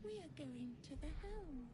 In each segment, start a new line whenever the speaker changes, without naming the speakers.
We are going to the helm.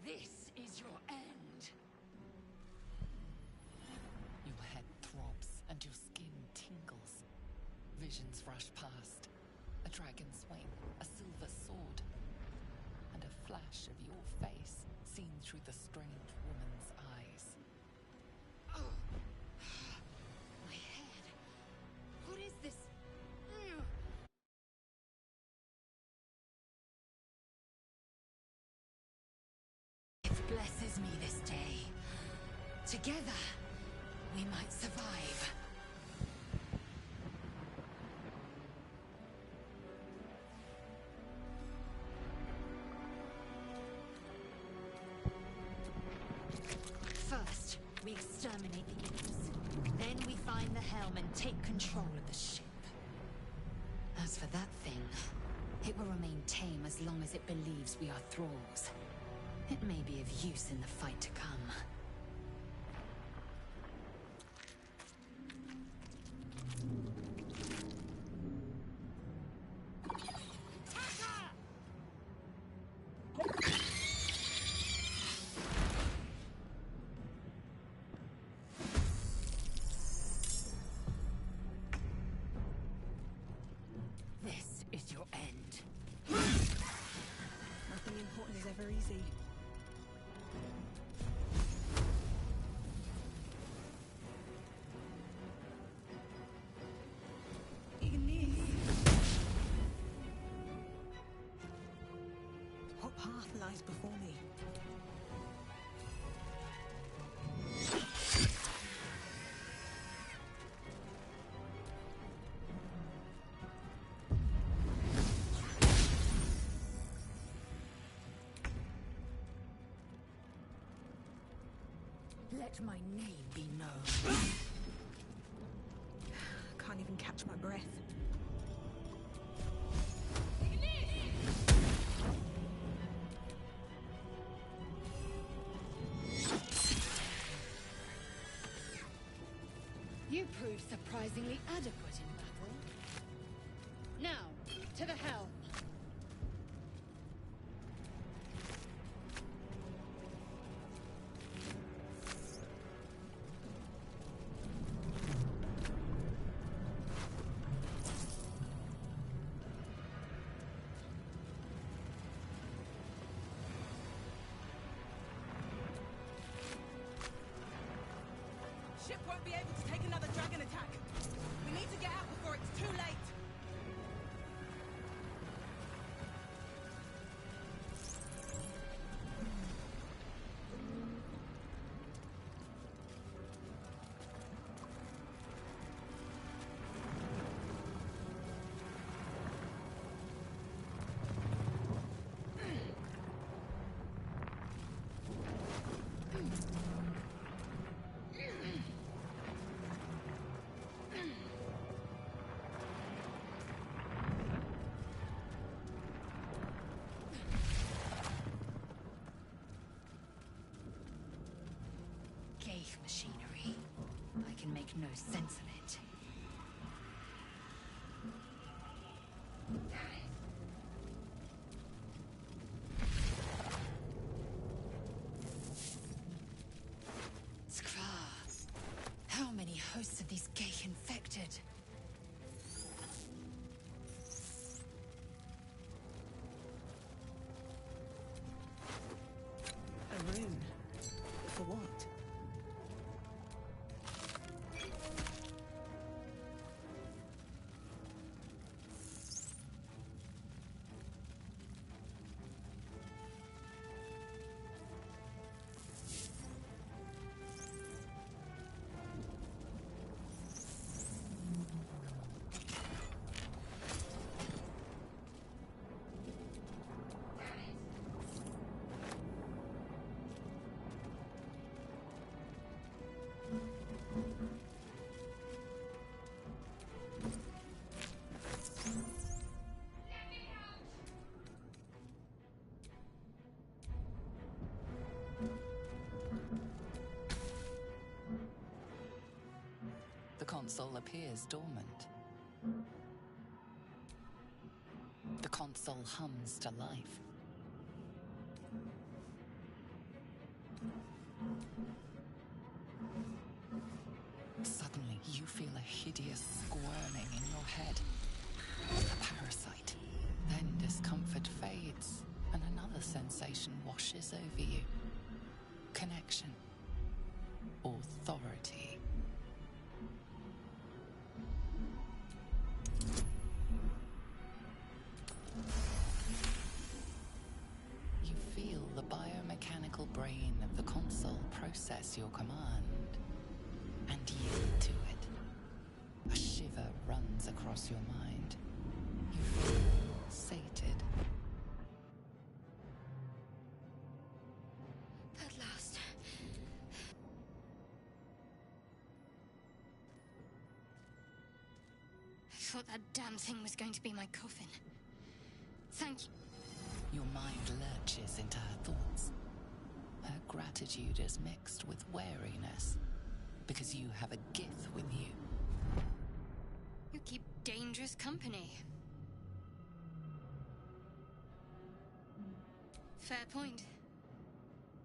This is your end. Your head throbs and your skin tingles. Visions rush past. A dragon's wing, a silver sword, and a flash of your face seen through the strange woman's eyes. Oh. My head. What is this? Blesses me this day. Together, we might survive. First, we exterminate the imps. Then we find the helm and take control of the ship. As for that thing, it will remain tame as long as it believes we are thralls. It may be of use in the fight to come. This is your end.
Nothing important is ever easy. What path lies before me?
Let my name be known.
Can't even catch my breath.
You proved surprisingly adequate in battle. Now, to the helm.
Ship won't be able to take another dragon attack. We need to get out before it's too late.
Ghaik machinery. I can make no sense of it. Skvar. How many hosts of these Ghaik infected?
A rune. For what?
console appears dormant. The console hums to life. Suddenly, you feel a hideous squirming in your head. A parasite. Then discomfort fades, and another sensation washes over you. Connection. Authority. You feel the biomechanical brain of the console process your command and yield to it. A shiver runs across your mind. You feel sated.
At last.
I thought that damn thing was going to be my coffin. Thank you.
Your mind lurches into her thoughts. Her gratitude is mixed with wariness, because you have a Gith with you.
You keep dangerous company. Fair point.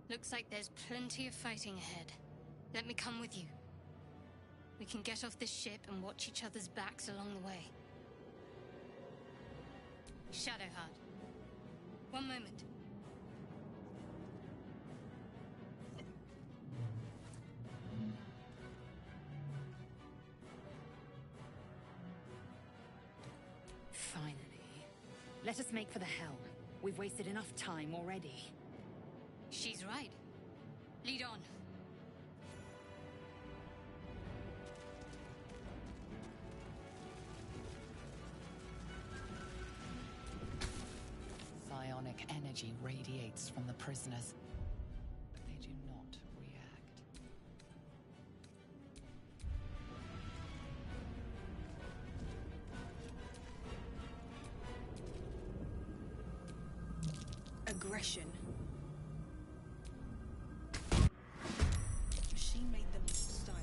Looks like there's plenty of fighting ahead. Let me come with you. We can get off this ship and watch each other's backs along the way. Shadowheart. One moment.
Finally. Let us make for the helm. We've wasted enough time already.
She's right. Lead on.
Psionic energy radiates from the prisoners, but they do not react.
Aggression. She made them style.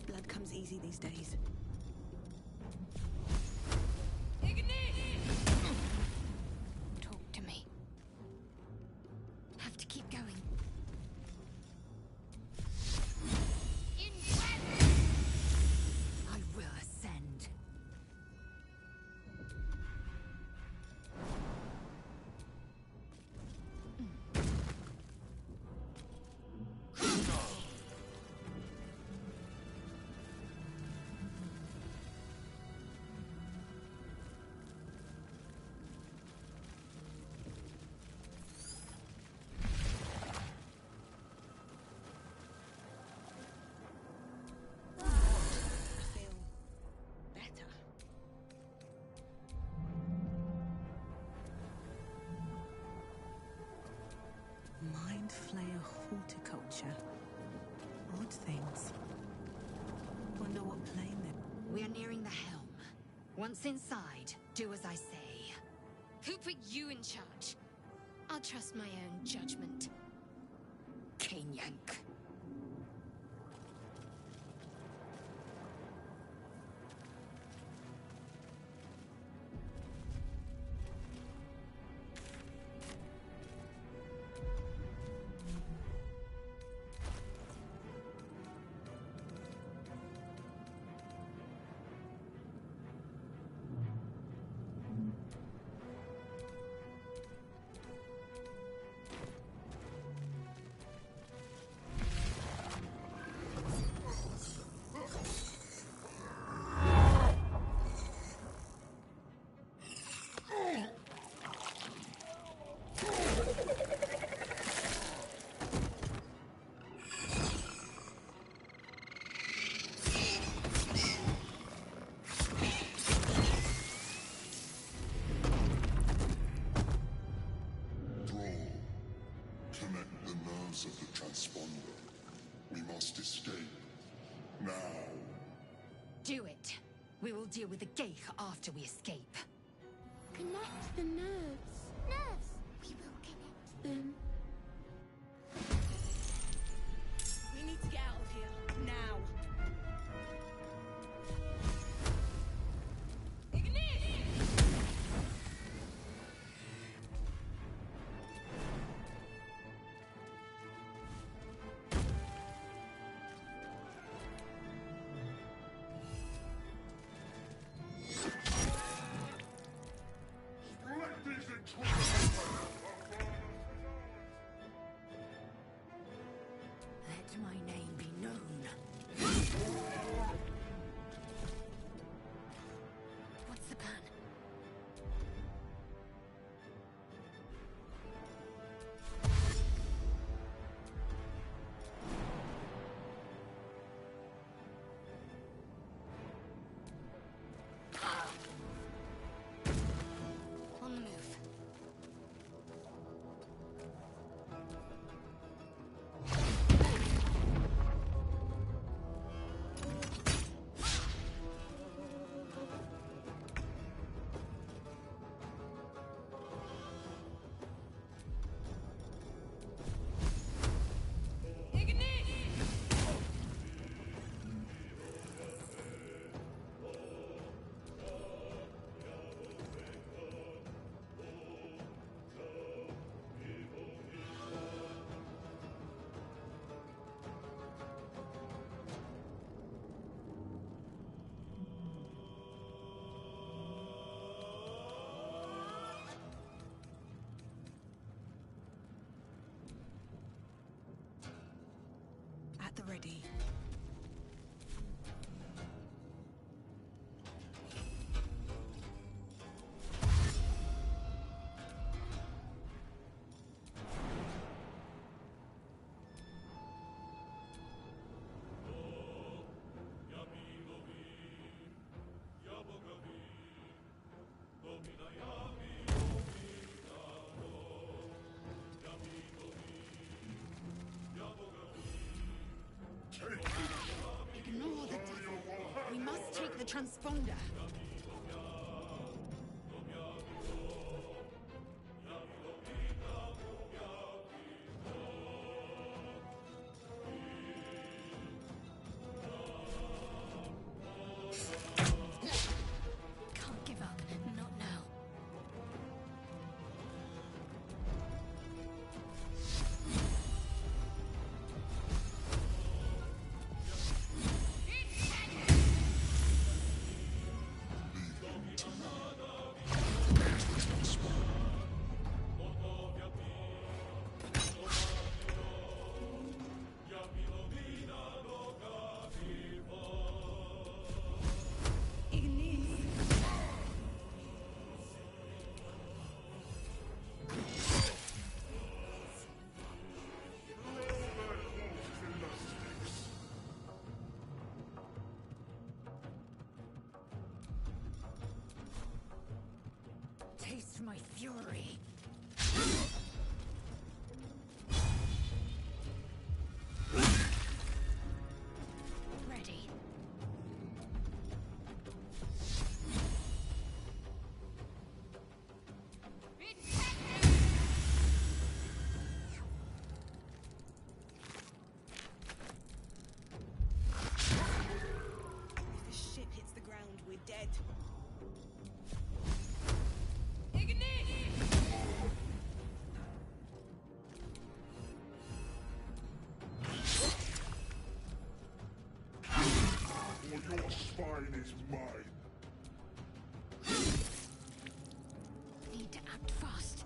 Blood comes easy these days.
Talk to me. Have to keep going.
I will ascend.
Feel better. Mind Flayer horticulture. Odd things. Wonder what plane they're...
We are nearing the helm. Once inside, do as I say.
Who put you in charge? I'll trust my own judgment.
Kinyank.
Connect the nerves of the transponder. We must escape. Now.
Do it. We will deal with the Geich after we escape.
Connect the nerves. nerves. We will connect them.
We need to get out of here, now.
Let my name be known. What's the plan?
On the move.
At the ready.
Ignore the devil. We must take the transponder.
Can't give up. Not now.
Taste my fury.
Ready.
If the ship hits the ground, we're dead.
Or your spine is mine.
Need to act fast.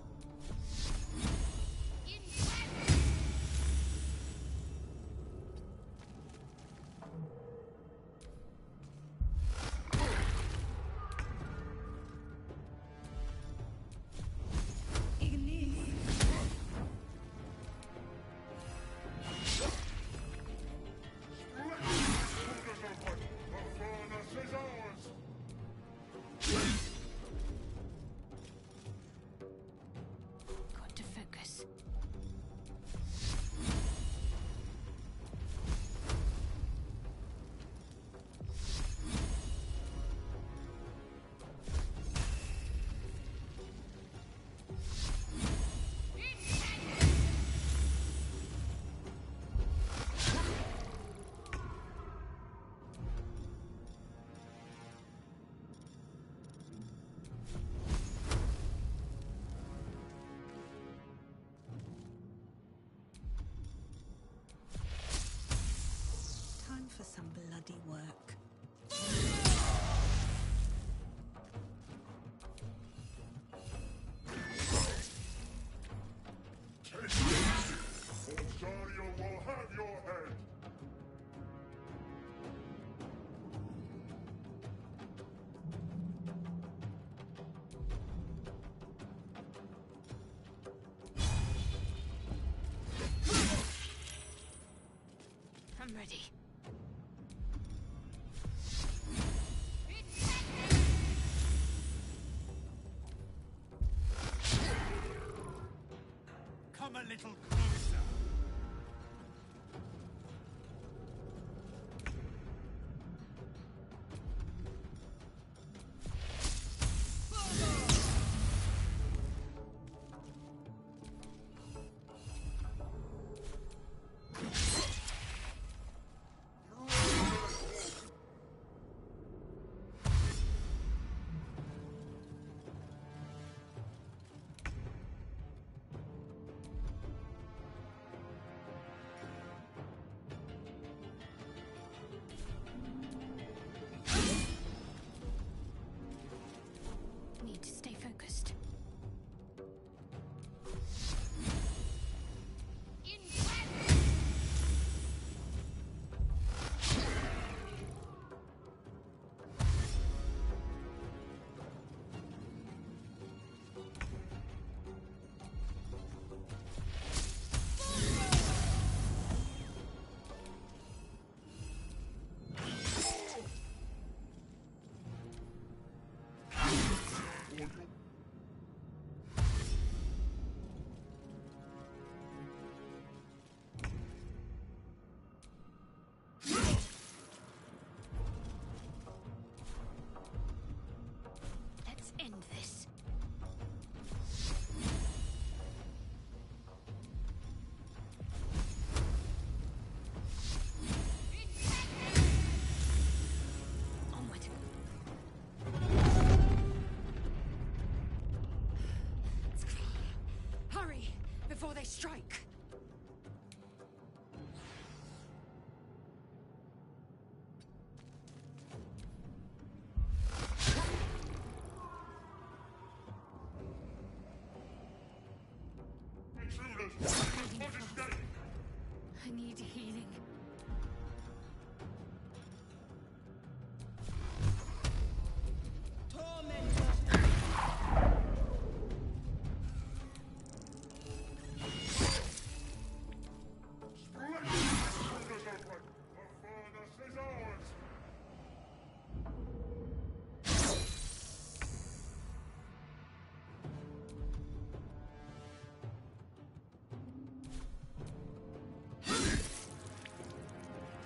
The furnace is ours!
ready.
Come a little closer.
Need to stay focused. Let's end this. Onward.
Hurry, before they strike.
I need healing.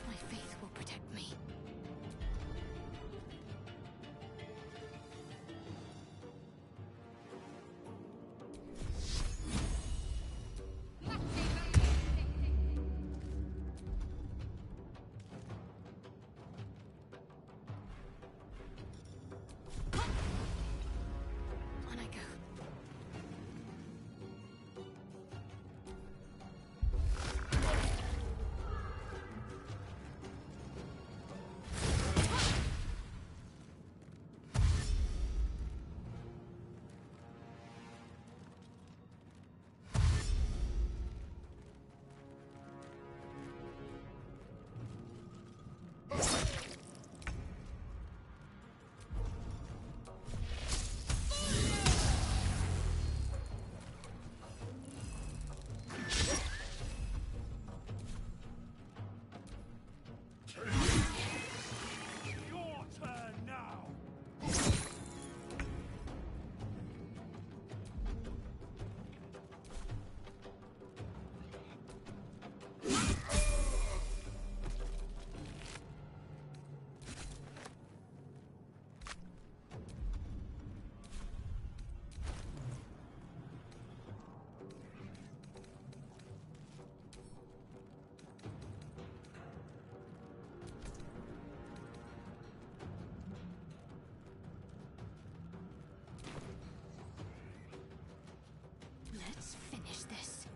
My faith will protect me. On I go.
Your turn now.
Let's finish this.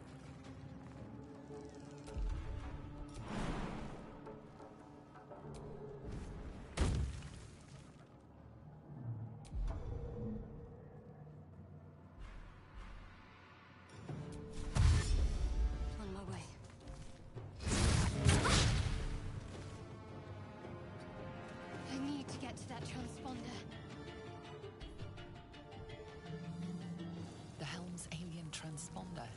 On my way. I need to get to that transponder.
The Helm's alien transponder.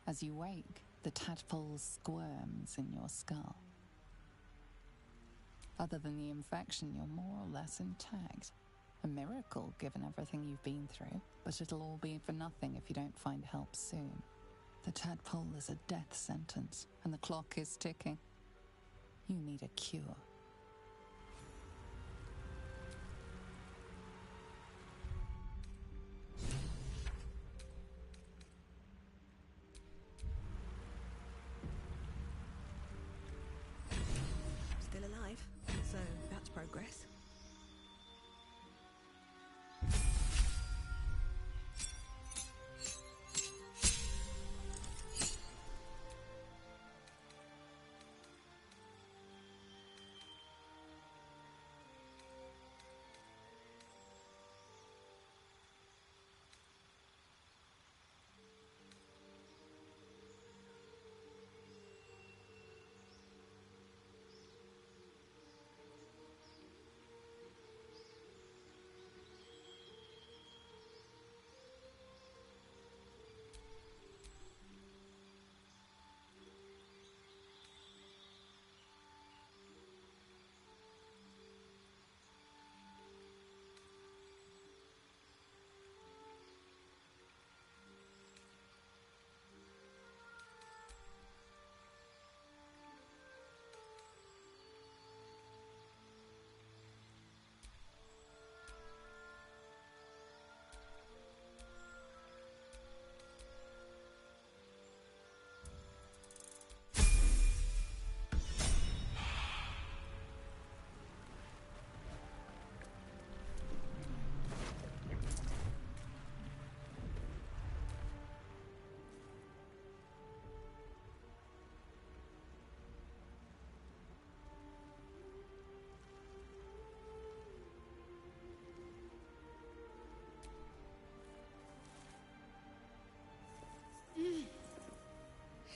As you wake, the tadpole squirms in your skull. Other than the infection, you're more or less intact. A miracle, given everything you've been through, but it'll all be for nothing if you don't find help soon. The tadpole is a death sentence, and the clock is ticking. You need a cure.
Still alive, so that's progress.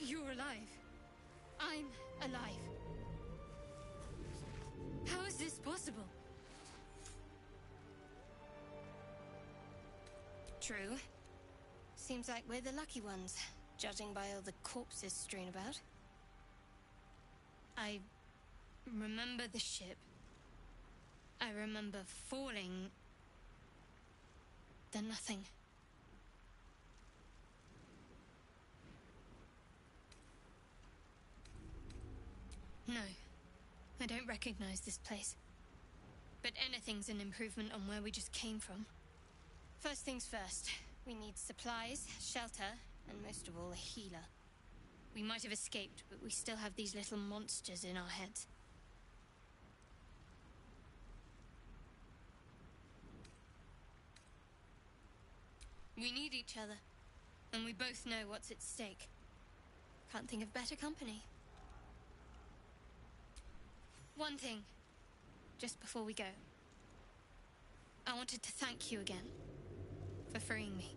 You're alive. I'm alive. How is this possible? True. Seems like we're the lucky ones, judging by all the corpses strewn about. I remember the ship. I remember falling. Then nothing. No, I don't recognize this place. But anything's an improvement on where we just came from. First things first, we need supplies, shelter, and most of all, a healer. We might have escaped, but we still have these little monsters in our heads. We need each other, and we both know what's at stake. Can't think of better company. One thing, just before we go. I wanted to thank you again for freeing me.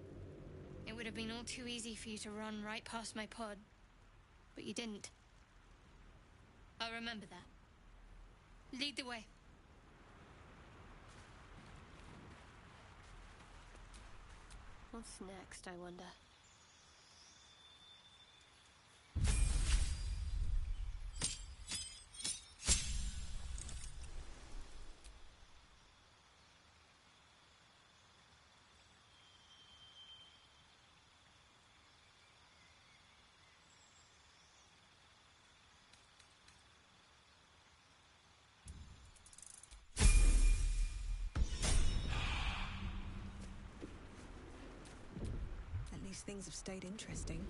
It would have been all too easy for you to run right past my pod, but you didn't. I'll remember that. Lead the way. What's next, I wonder?
At least things have stayed interesting.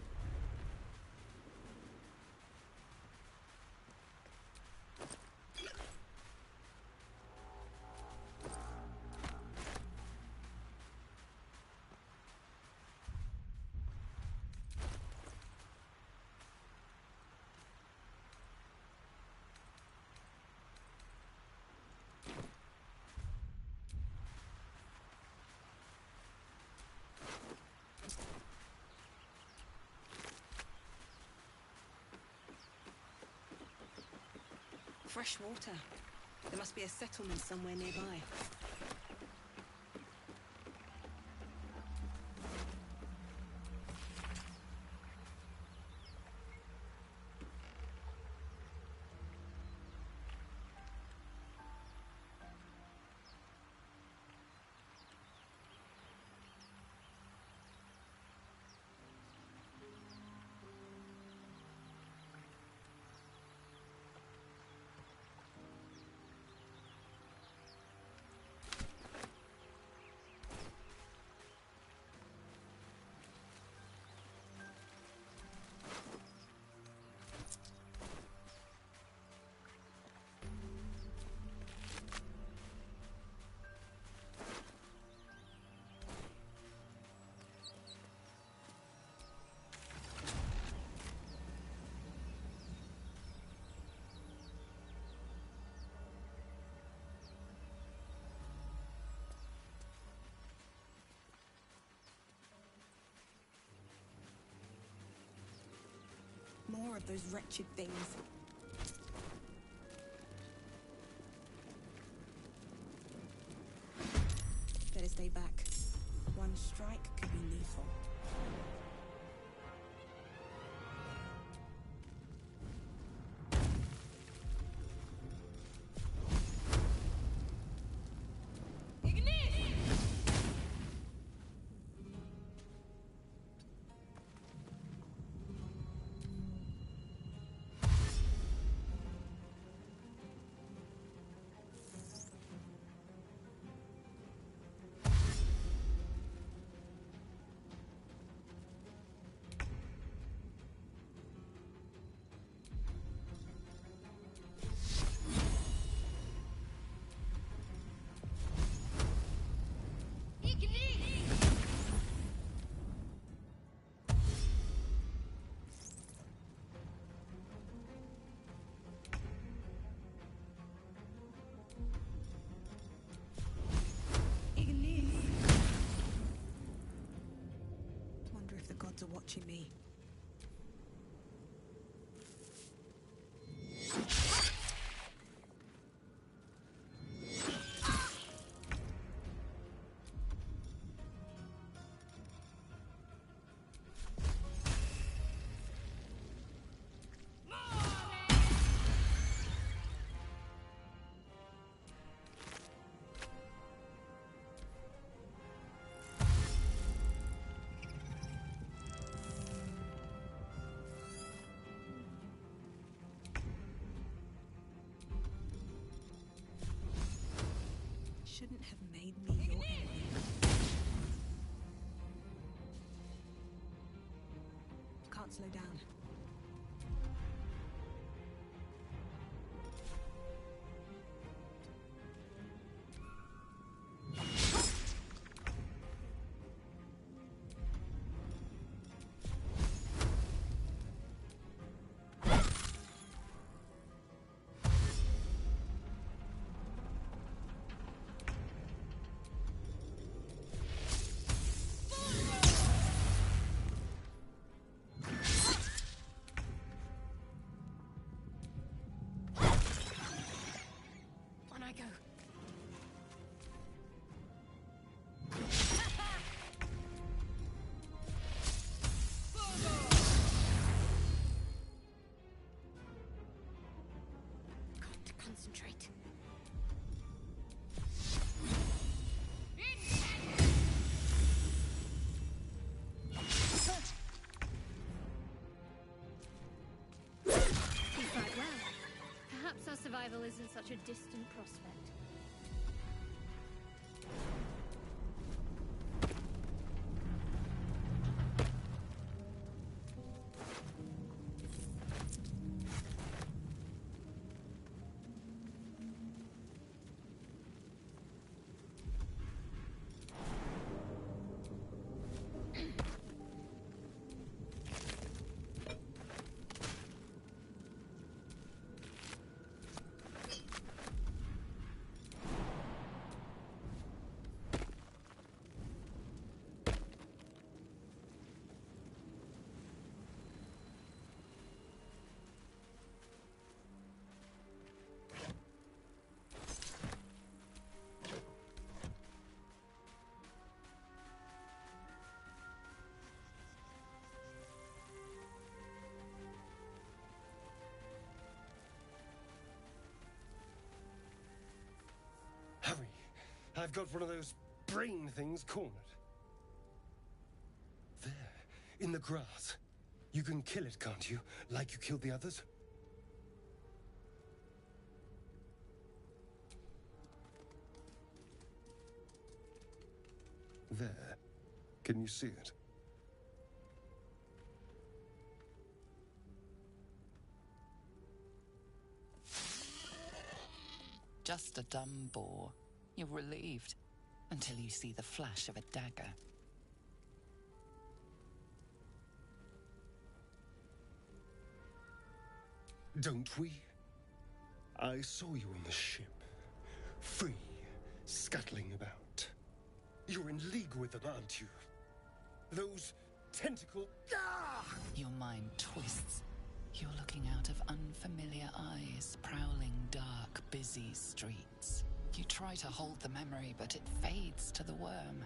Fresh water. There must be a settlement somewhere nearby. those wretched things. Better stay back. One strike could be lethal. Are watching me. Shouldn't have made me your enemy. Can't slow down.
Concentrate. We fight well. Perhaps our survival isn't such a distant prospect.
Hurry! I've got one of those brain things cornered. There, in the grass. You can kill it, can't you? Like you killed the others? There. Can you see it?
Just a dumb boar. You're relieved until you see the flash of a dagger.
Don't we? I saw you on the ship. Free, scuttling about. You're in league with them, aren't you? Those tentacle... Ah!
Your mind twists. You're looking out of unfamiliar eyes, prowling dark, busy streets. You try to hold the memory, but it fades to the worm.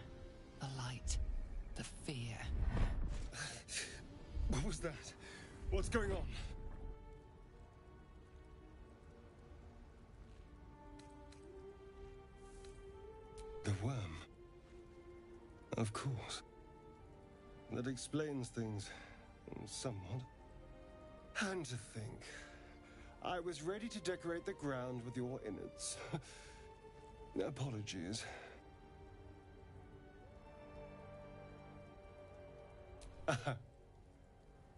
The light, the fear.
What was that? What's going on? The worm. Of course. That explains things somewhat. And to think, I was ready to decorate the ground with your innards. Apologies.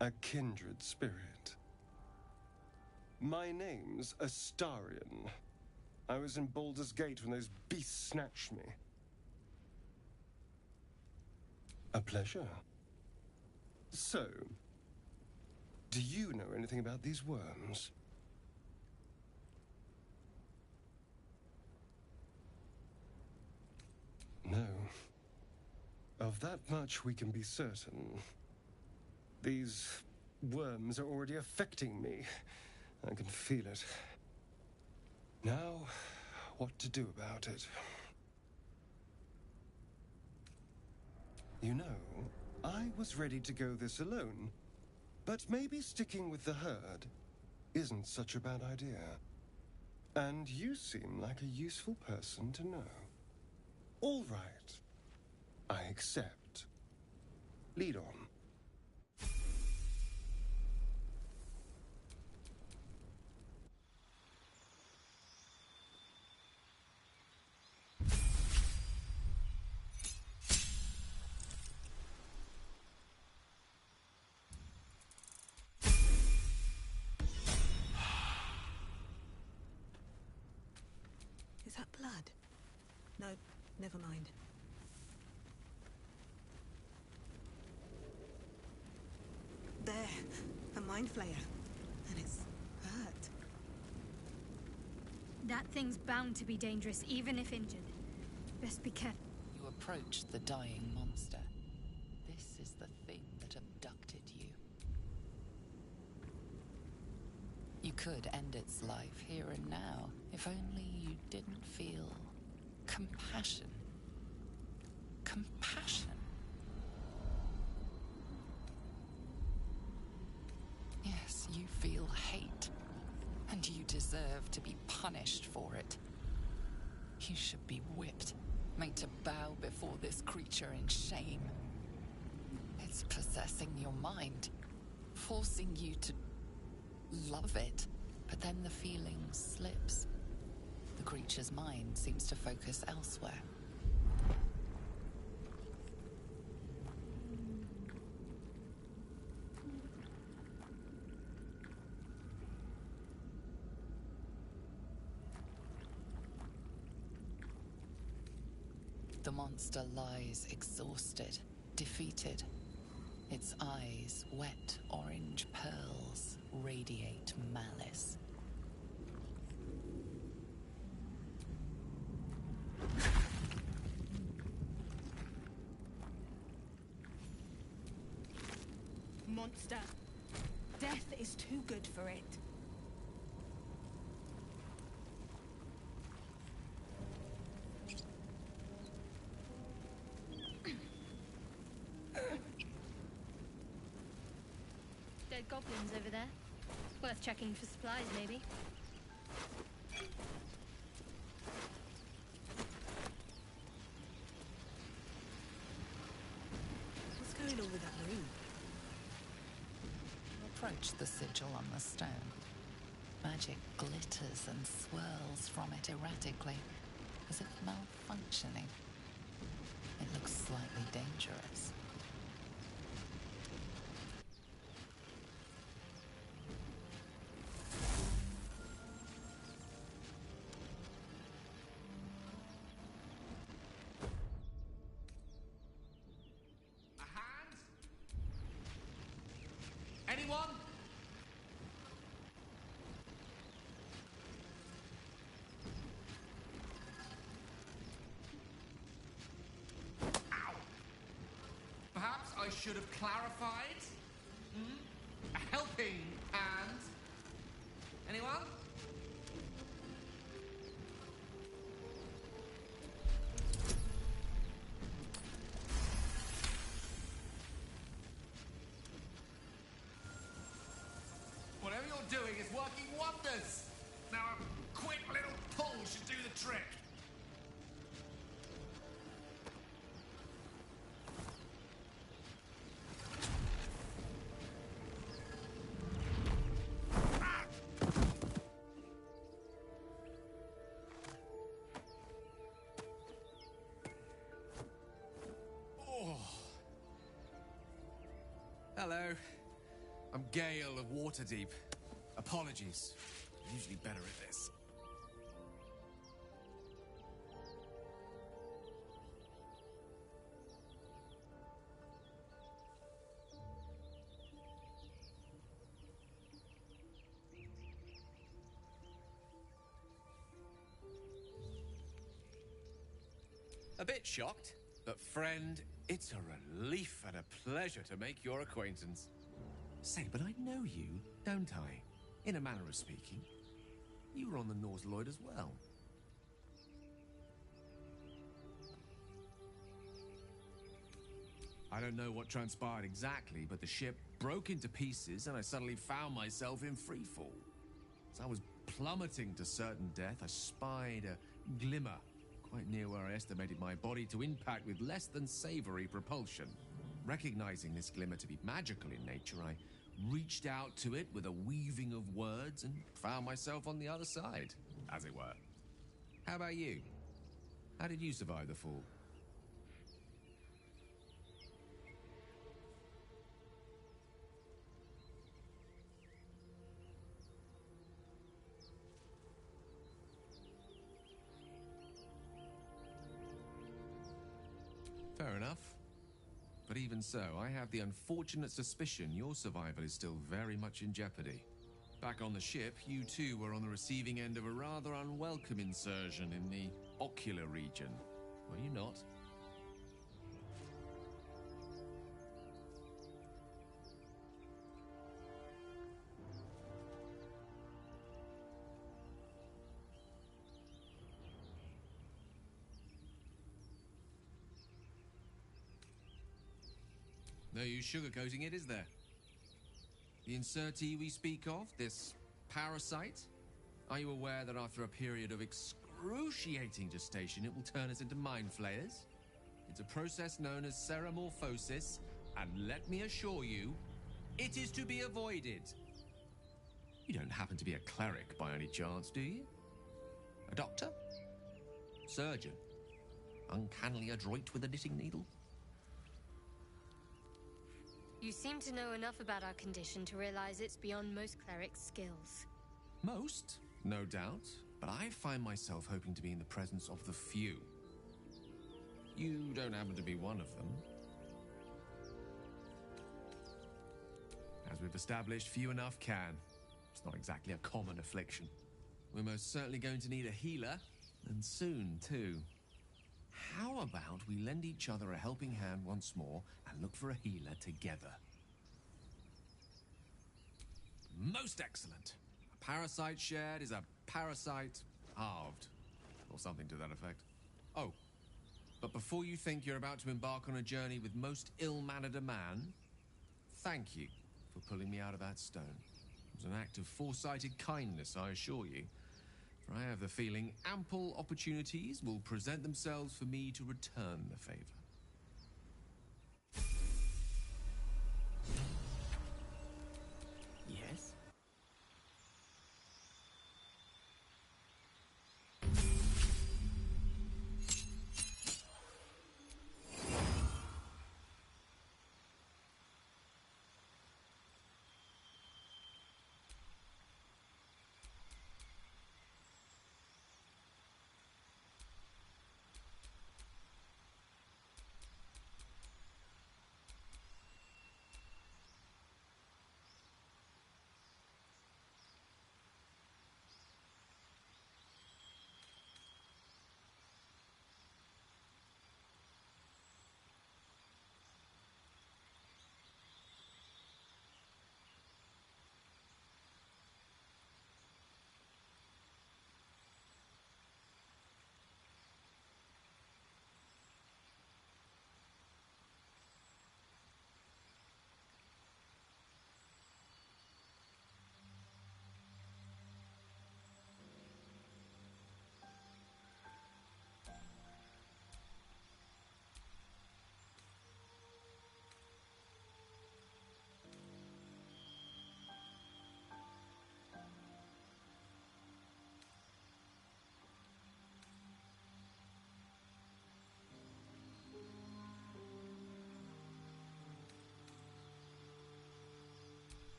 A kindred spirit. My name's Astarion. I was in Baldur's Gate when those beasts snatched me. A pleasure. So, do you know anything about these worms? No. Of that much we can be certain. These worms are already affecting me. I can feel it. Now, what to do about it? You know, I was ready to go this alone, but maybe sticking with the herd isn't such a bad idea. And you seem like a useful person to know. All right. I accept. Lead on.
Is that blood? No, never mind. There, a mind flayer. And it's hurt.
That thing's bound to be dangerous, even if injured. Best be careful.
You approach the dying monster. This is the thing that abducted you. You could end its life here and now, if only you didn't feel compassion. Compassion. Yes, you feel hate, and you deserve to be punished for it. You should be whipped, made to bow before this creature in shame. It's possessing your mind, forcing you to love it, but then the feeling slips. The creature's mind seems to focus elsewhere. The monster lies exhausted, defeated. Its eyes, wet orange pearls, radiate malice.
Monster. Death is too good for it.
Dead goblins over there. Worth checking for supplies, maybe.
What's going on with that room?
Approach the sigil on the stone. Magic glitters and swirls from it erratically, as if malfunctioning. It looks slightly dangerous.
A hand? Anyone? Perhaps I should have clarified? A helping hand? Anyone? Whatever you're doing is working wonders. Now a quick little pull should do the trick. Hello. I'm Gale of Waterdeep. Apologies. I'm usually better at this. A bit shocked, but friend, it's a relief and a pleasure to make your acquaintance. Say, but I know you, don't I? In a manner of speaking. You were on the Nautiloid as well. I don't know what transpired exactly, but the ship broke into pieces and I suddenly found myself in freefall. As I was plummeting to certain death, I spied a glimmer quite near where I estimated my body to impact with less than savory propulsion. Recognizing this glimmer to be magical in nature, I reached out to it with a weaving of words and found myself on the other side, as it were. How about you? How did you survive the fall? Fair enough. But even so, I have the unfortunate suspicion your survival is still very much in jeopardy. Back on the ship, you too were on the receiving end of a rather unwelcome insertion in the ocular region, were you not? No use sugarcoating it, is there? The insertee we speak of, this parasite, are you aware that after a period of excruciating gestation, it will turn us into mind flayers? It's a process known as ceramorphosis, and let me assure you, it is to be avoided. You don't happen to be a cleric by any chance, do you? A doctor? Surgeon? Uncannily adroit with a knitting needle?
You seem to know enough about our condition to realize it's beyond most clerics' skills.
Most, no doubt, but I find myself hoping to be in the presence of the few. You don't happen to be one of them. As we've established, few enough can. It's not exactly a common affliction. We're most certainly going to need a healer, and soon, too. How about we lend each other a helping hand once more and look for a healer together? Most excellent. A parasite shared is a parasite halved, or something to that effect. Oh, but before you think you're about to embark on a journey with most ill-mannered a man, thank you for pulling me out of that stone. It was an act of foresighted kindness, I assure you. For I have the feeling ample opportunities will present themselves for me to return the favor. Yes?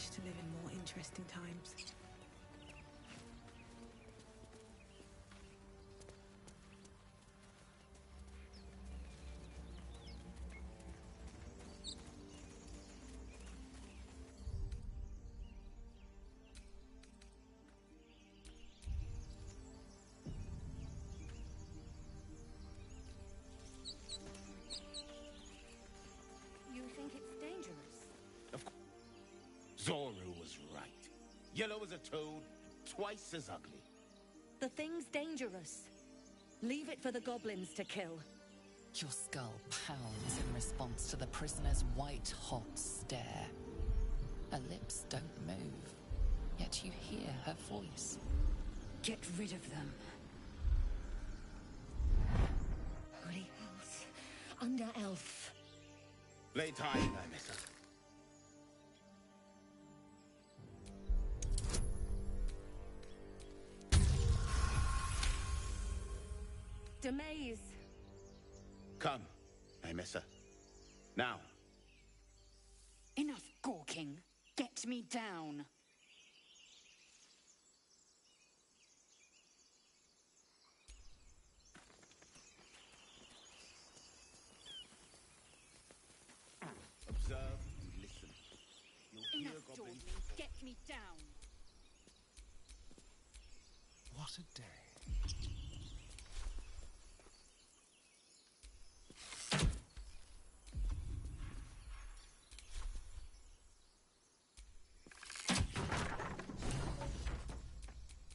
wish to live in more interesting times.
You think it's dangerous?
Zoro was right. Yellow as a toad, twice as ugly.
The thing's dangerous. Leave it for the goblins to kill.
Your skull pounds in response to the prisoner's white-hot stare. Her lips don't move, yet you hear her voice.
Get rid of them. Holy House. Under Elf.
Lay time, Nymissa.
Demaze.
Come, Nymissa. Now.
Enough gawking. Get me down.
Observe and listen. You'll hear
Enough
goblins.
dawdling. Get me down.
What a day.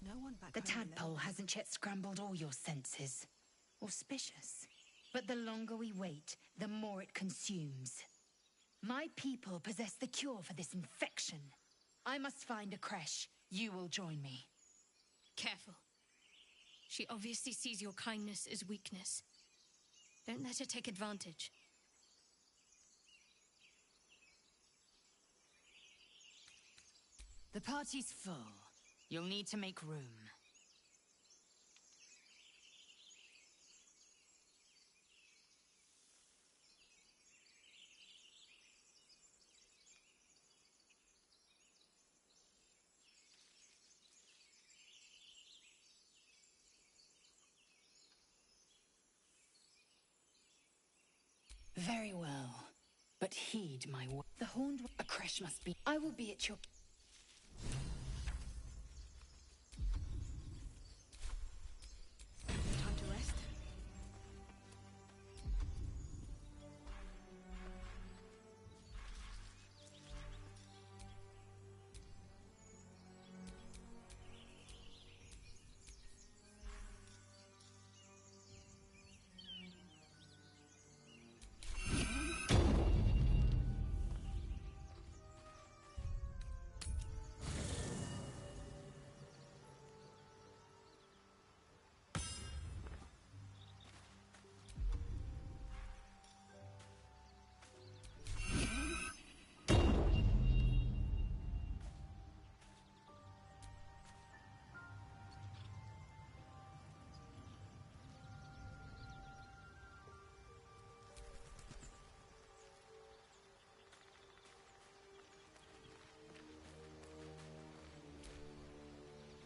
No one back
The
home
tadpole hasn't yet scrambled all your senses. Auspicious. But the longer we wait, the more it consumes. My people possess the cure for this infection. I must find a creche. You will join me.
Careful. She obviously sees your kindness as weakness. Don't let her take advantage.
The party's full. You'll need to make room. Very well. But heed my word. The horned... A creche must be... I will be at your...
Time to rest.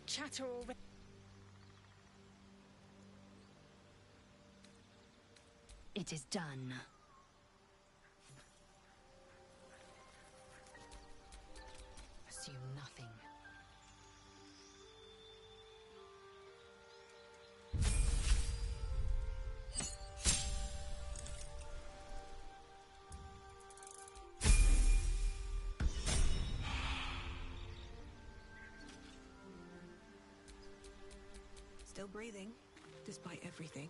Chatter already. It is done. Assume nothing.
Still breathing, despite everything.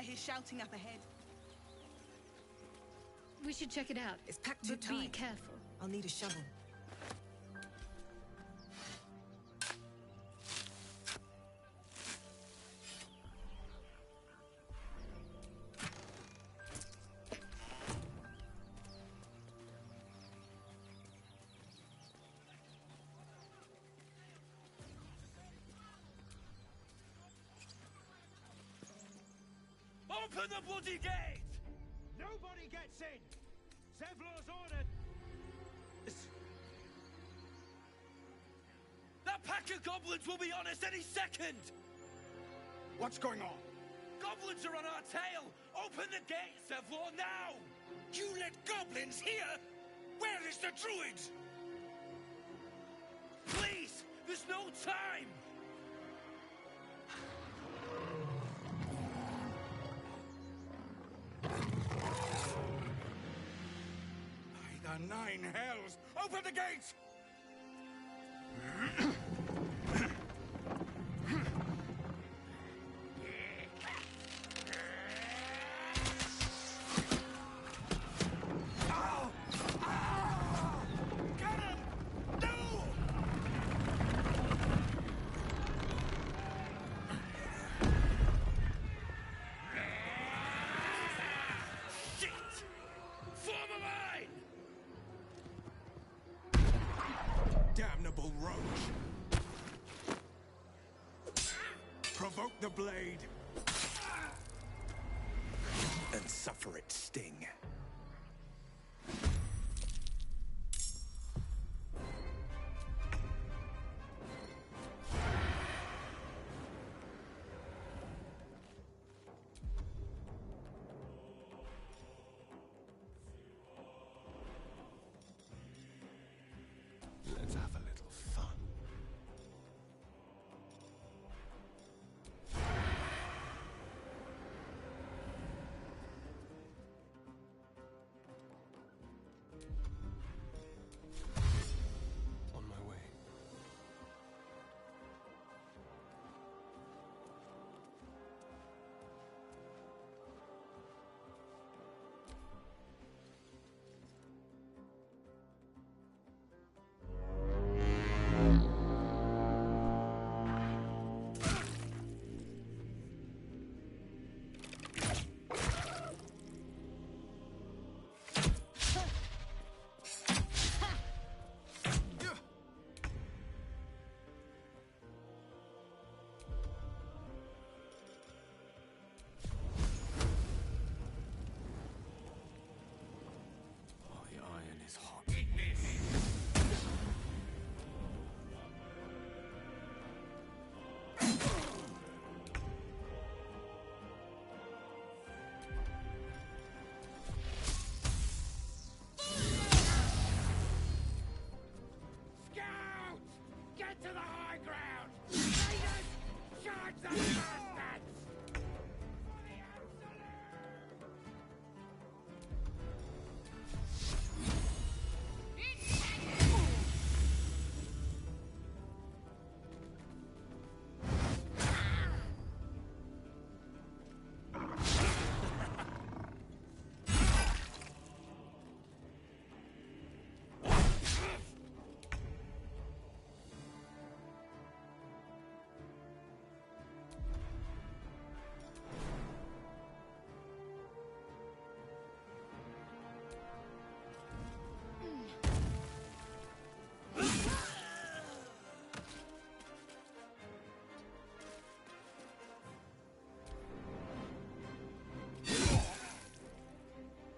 hear shouting up ahead.
We should check it out.
It's packed too
But be
tight.
careful.
I'll need a shovel.
Open the bloody gate! Nobody gets in! Zevlor's ordered! That pack of goblins will be on us any second! What's going on? Goblins are on our tail! Open the gate, Zevlor, now! You let goblins here? Where is the druid? Please! There's no time! By the nine hells! Open the gates! Damnable roach! Provoke the blade and suffer its sting.
Let's have a little fun. On my way. Oh, the iron is hot.
Scouts! Get to the high ground! Raiders! Charge the bastards! For the Absolute!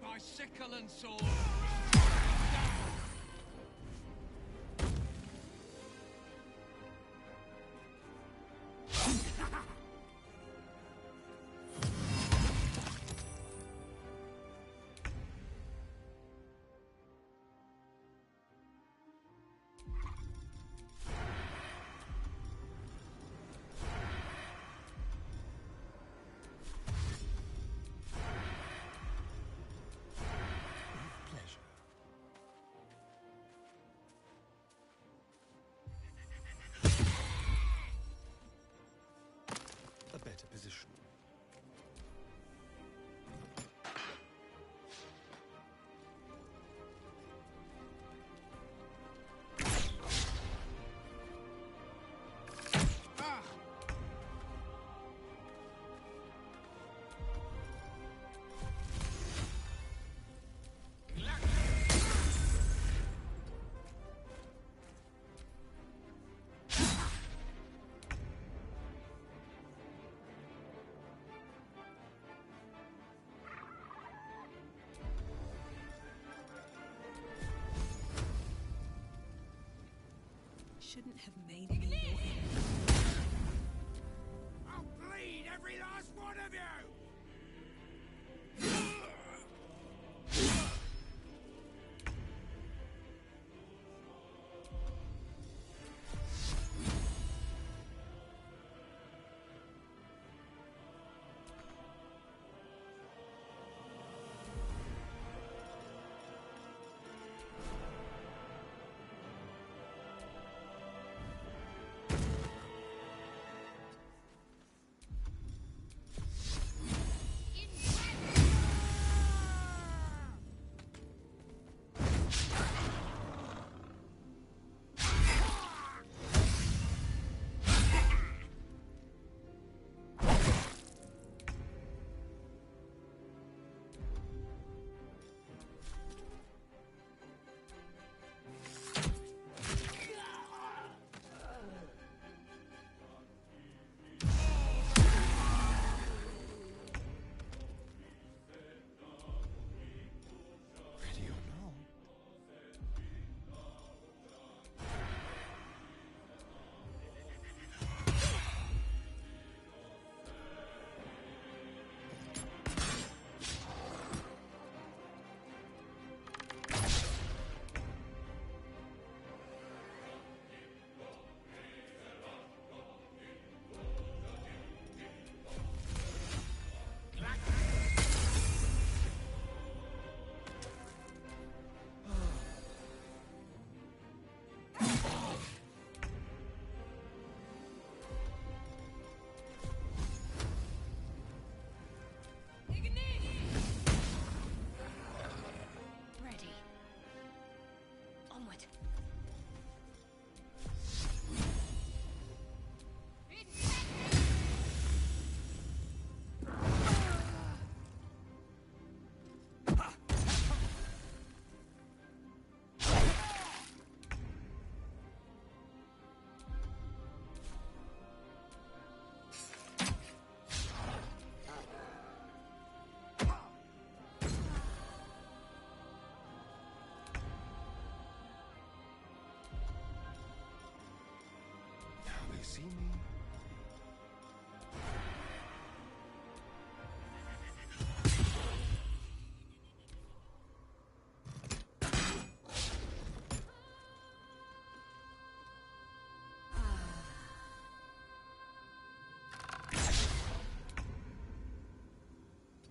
My sickle and sword!
shouldn't have made me this.
I'll bleed every last one of you!
See me?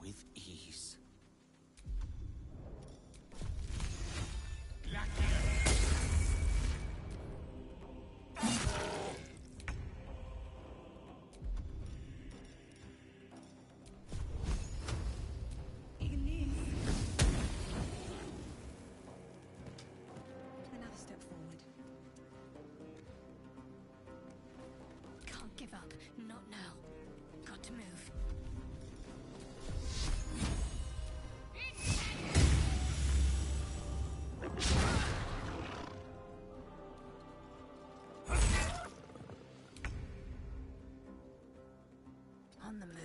With ease.
Another step forward.
Can't give up. Not now. Got to move. On the move.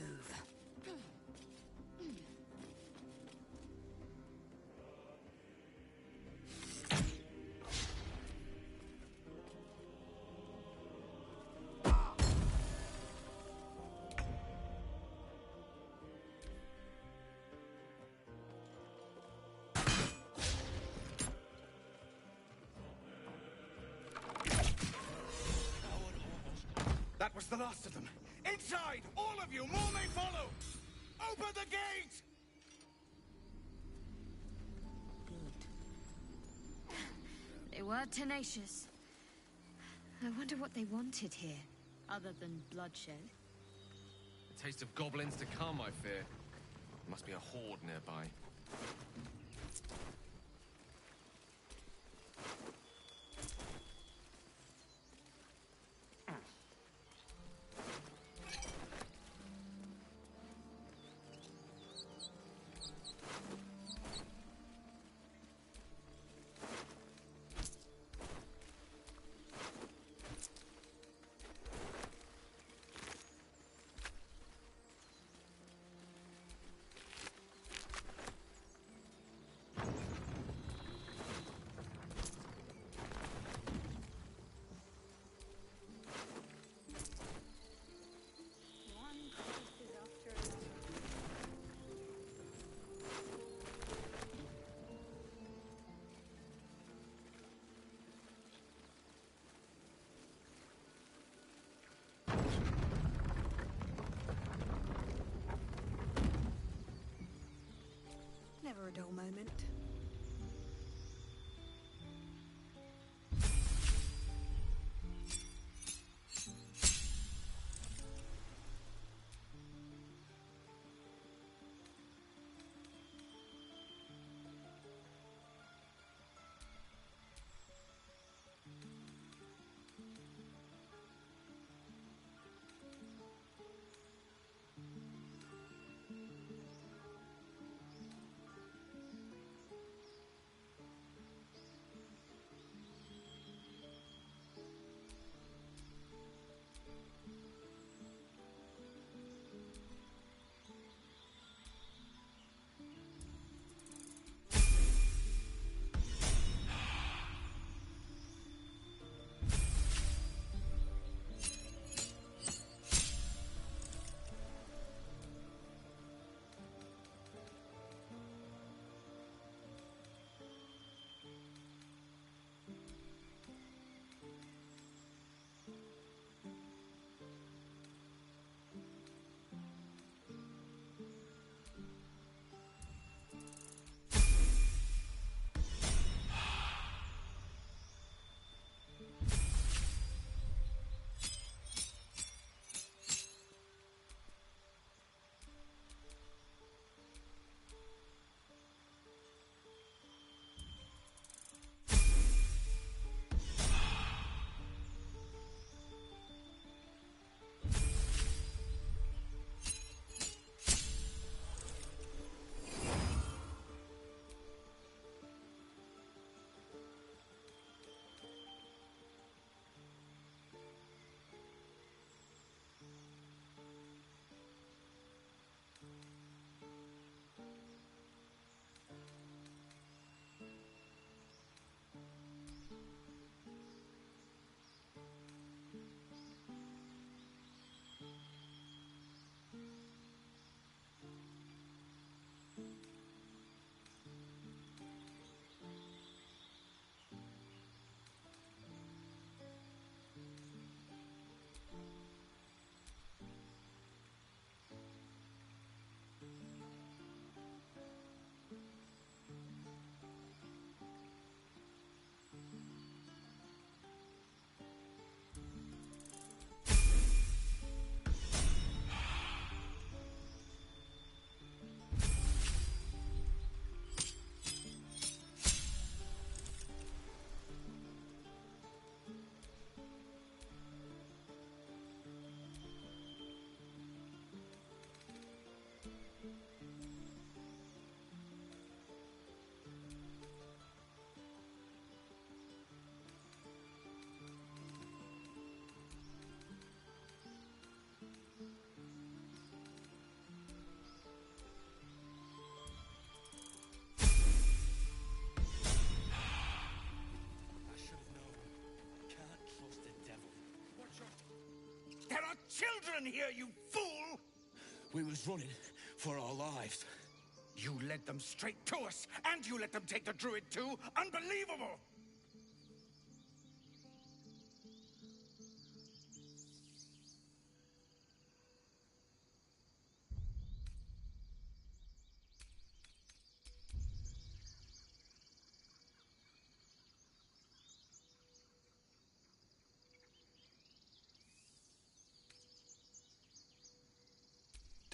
That was the last of them. Inside! All of you! More may follow! Open the gate!
They were tenacious. I wonder what they wanted here, other than bloodshed.
A taste of goblins to come, I fear. Must be a horde nearby.
never a dull moment.
Children here, you fool!
We was running for our lives.
You led them straight to us, and you let them take the druid too? Unbelievable!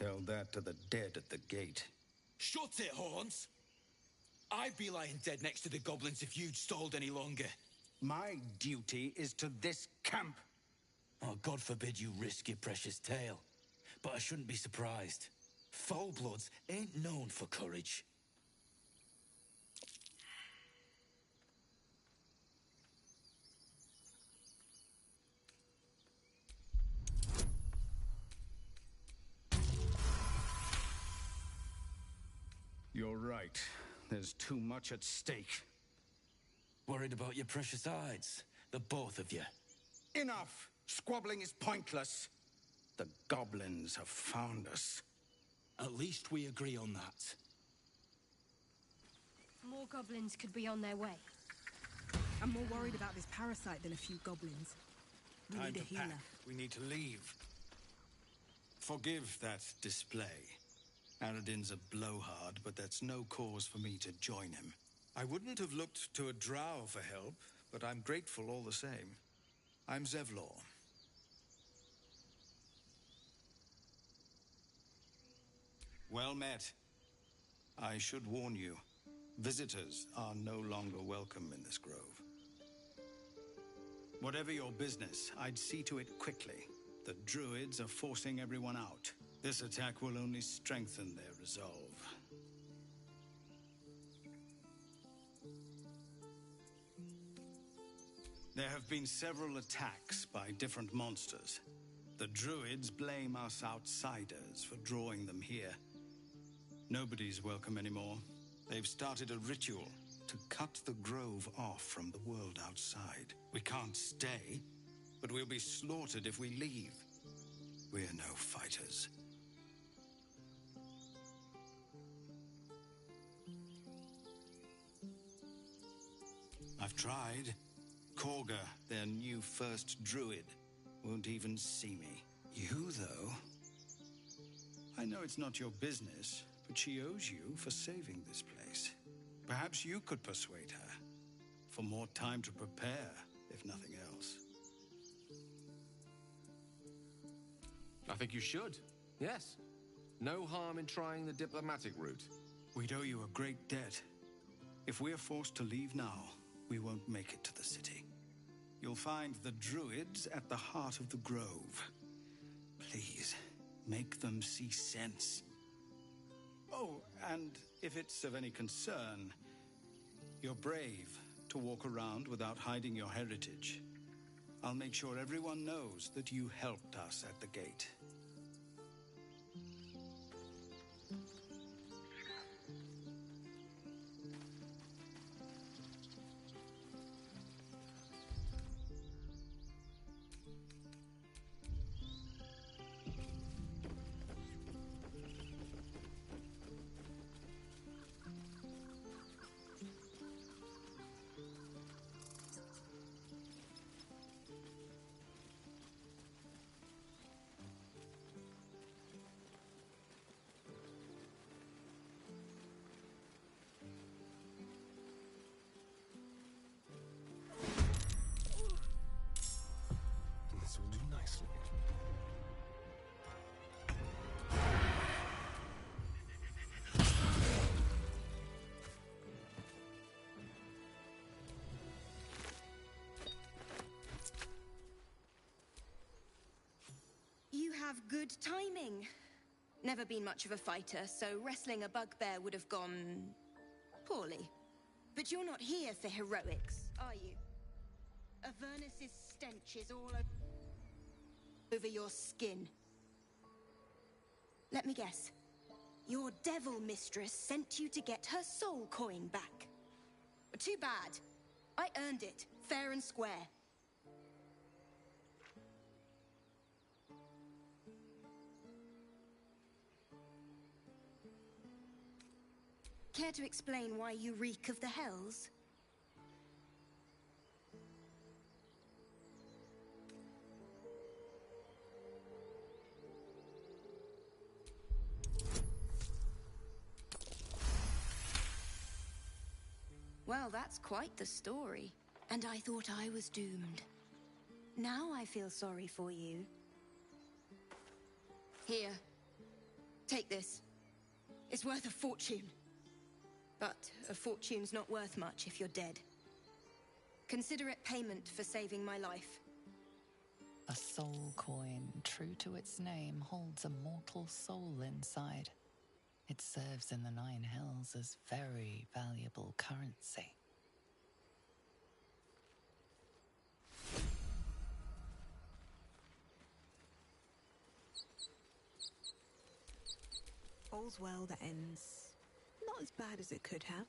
Tell that to the dead at the gate.
Shut it, Horns! I'd be lying dead next to the goblins if you'd stalled any longer.
My duty is to this camp.
Oh, God forbid you risk your precious tail. But I shouldn't be surprised. Foulbloods ain't known for courage.
You're right. There's too much at stake.
Worried about your precious hides? The both of you.
Enough! Squabbling is pointless. The goblins have found us.
At least we agree on that.
More goblins could be on their way.
I'm more worried about this parasite than a few goblins. We
Time
need a
to
healer.
pack. We need to leave. Forgive that display. Aradin's a blowhard, but that's no cause for me to join him. I wouldn't have looked to a drow for help, but I'm grateful all the same. I'm Zevlor. Well met. I should warn you, visitors are no longer welcome in this grove. Whatever your business, I'd see to it quickly. The druids are forcing everyone out. This attack will only strengthen their resolve. There have been several attacks by different monsters. The druids blame us outsiders for drawing them here. Nobody's welcome anymore. They've started a ritual to cut the grove off from the world outside. We can't stay, but we'll be slaughtered if we leave. We're no fighters. I've tried. Korga, their new first druid, won't even see me. You, though? I know it's not your business, but she owes you for saving this place. Perhaps you could persuade her. For more time to prepare, if nothing else.
I think you should. Yes. No harm in trying the diplomatic route.
We'd owe you a great debt. If we're forced to leave now, we won't make it to the city. You'll find the druids at the heart of the grove. Please, make them see sense. Oh, and if it's of any concern, you're brave to walk around without hiding your heritage. I'll make sure everyone knows that you helped us at the gate.
This will do nicely.
You have good timing. Never been much of a fighter, so wrestling a bugbear would have gone poorly. But you're not here for heroics, are you? Avernus's stench is all over your skin. Let me guess. Your devil mistress sent you to get her soul coin back. Too bad. I earned it, fair and square. Care to explain why you reek of the Hells? Well, that's quite the story. And I thought I was doomed. Now I feel sorry for you. Here. Take this. It's worth a fortune. But a fortune's not worth much if you're dead. Consider it payment for saving my life.
A soul coin, true to its name, holds a mortal soul inside. It serves in the Nine Hells as very valuable currency.
All's well that ends. Not as bad as it could have.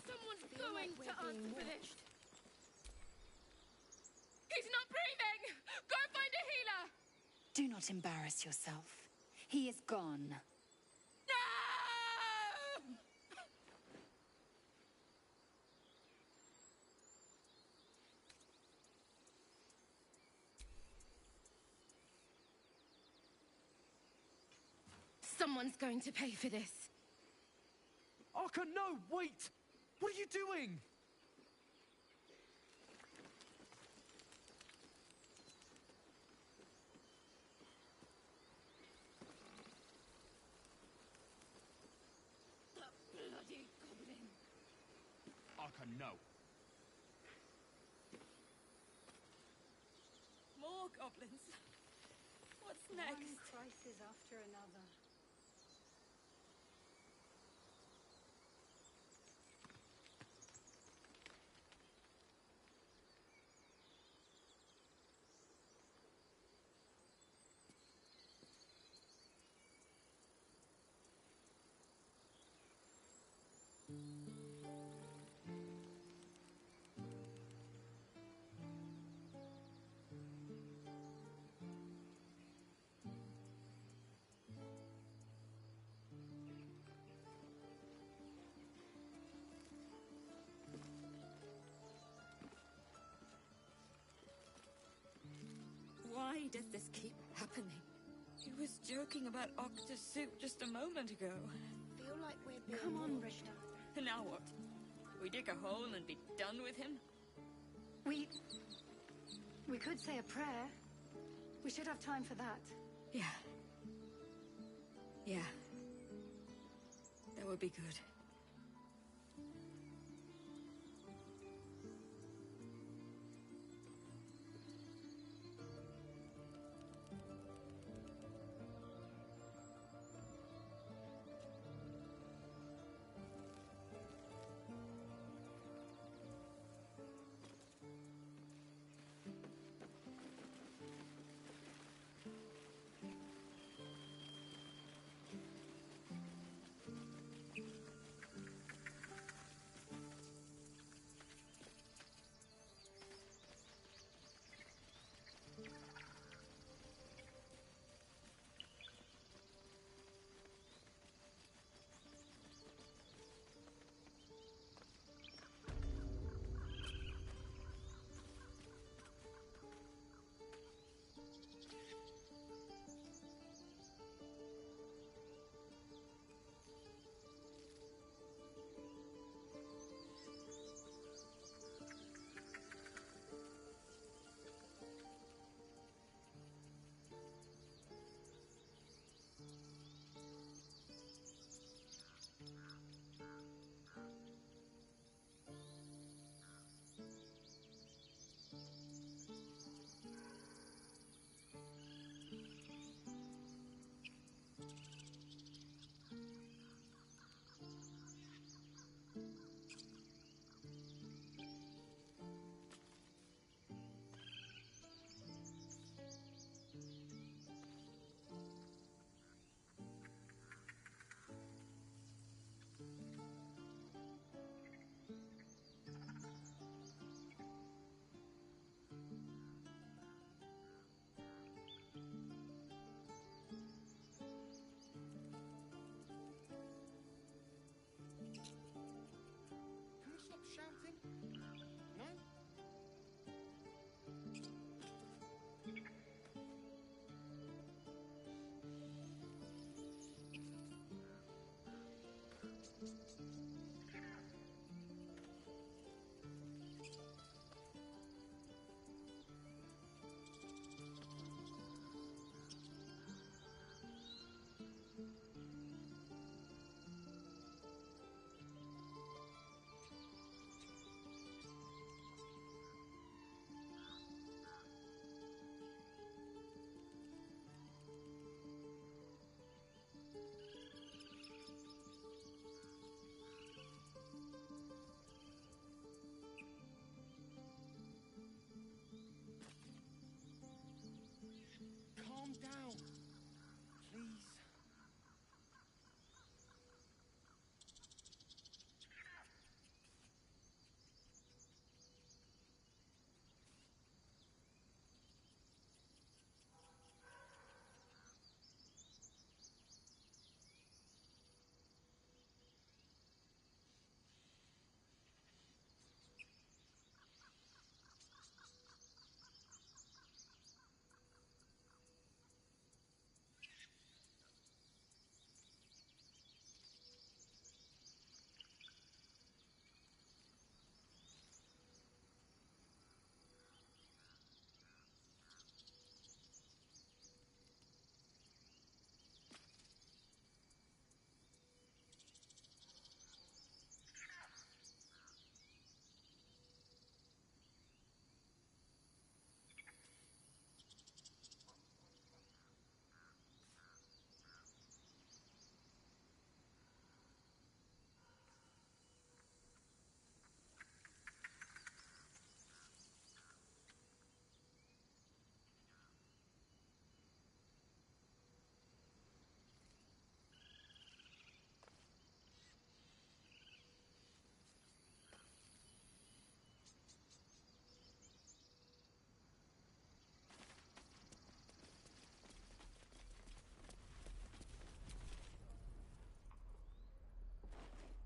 Someone's going to answer for this. He's not breathing! Go find a healer!
Do not embarrass yourself. He is gone.
No! Someone's going to pay for this.
Arka, no! Wait! What are you doing?
That bloody goblin.
Arka, no.
More goblins. What's next?
One crisis after another.
Why does this keep happening? He was joking about Octa's soup just a moment ago.
I feel like we're being
Come on,
watched.
Richter.
Now what? We dig a hole and be done with him?
We could say a prayer. We should have time for that.
Yeah. Yeah. That would be good.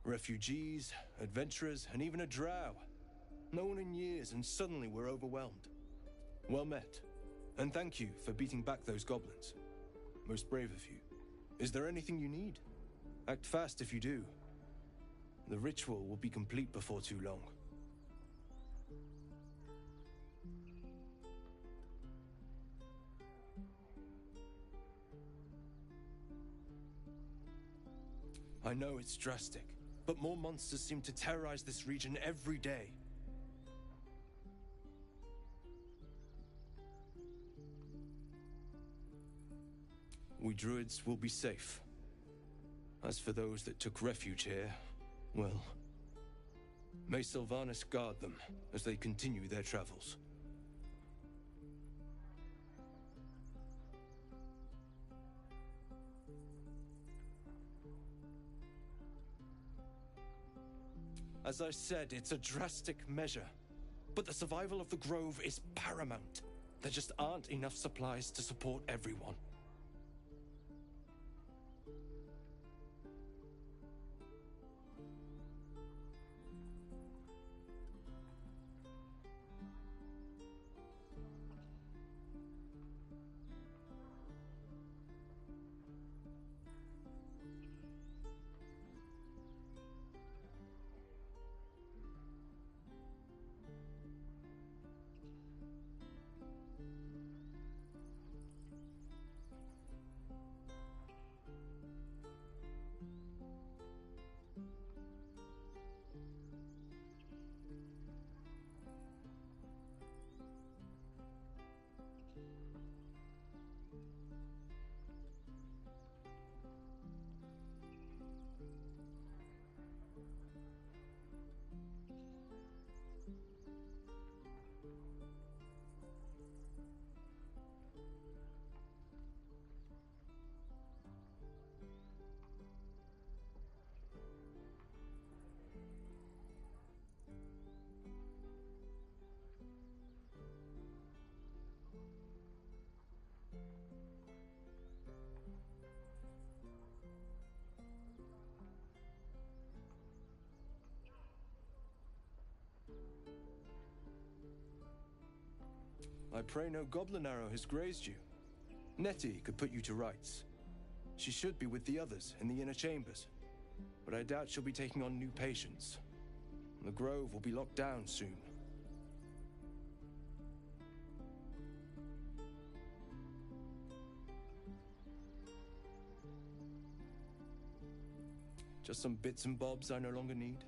Refugees, adventurers, and even a drow. No one in years, and suddenly we're overwhelmed. Well met. And thank you for beating back those goblins. Most brave of you. Is there anything you need? Act fast if you do. The ritual will be complete before too long. I know it's drastic, but more monsters seem to terrorize this region every day. We druids will be safe. As for those that took refuge here, well, may Sylvanas guard them as they continue their travels. As I said, it's a drastic measure, but the survival of the Grove is paramount. There just aren't enough supplies to support everyone. I pray no goblin arrow has grazed you. Nettie could put you to rights. She should be with the others in the inner chambers, but I doubt she'll be taking on new patients. The Grove will be locked down soon. Just some bits and bobs I no longer need.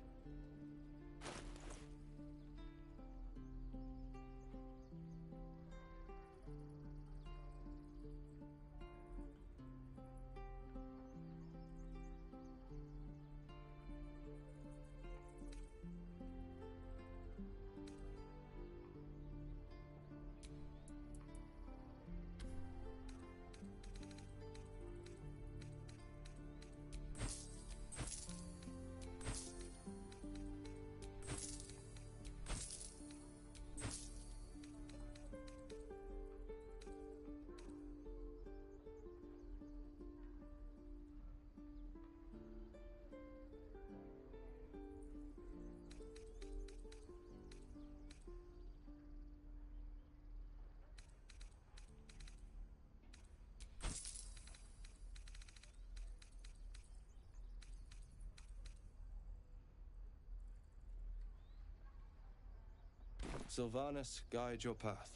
Sylvanas, guide your path.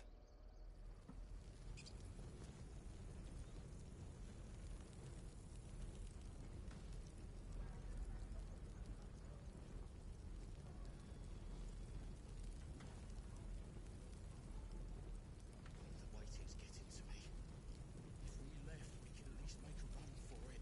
The waiting's getting to me. If we left, we could at least make a run for it.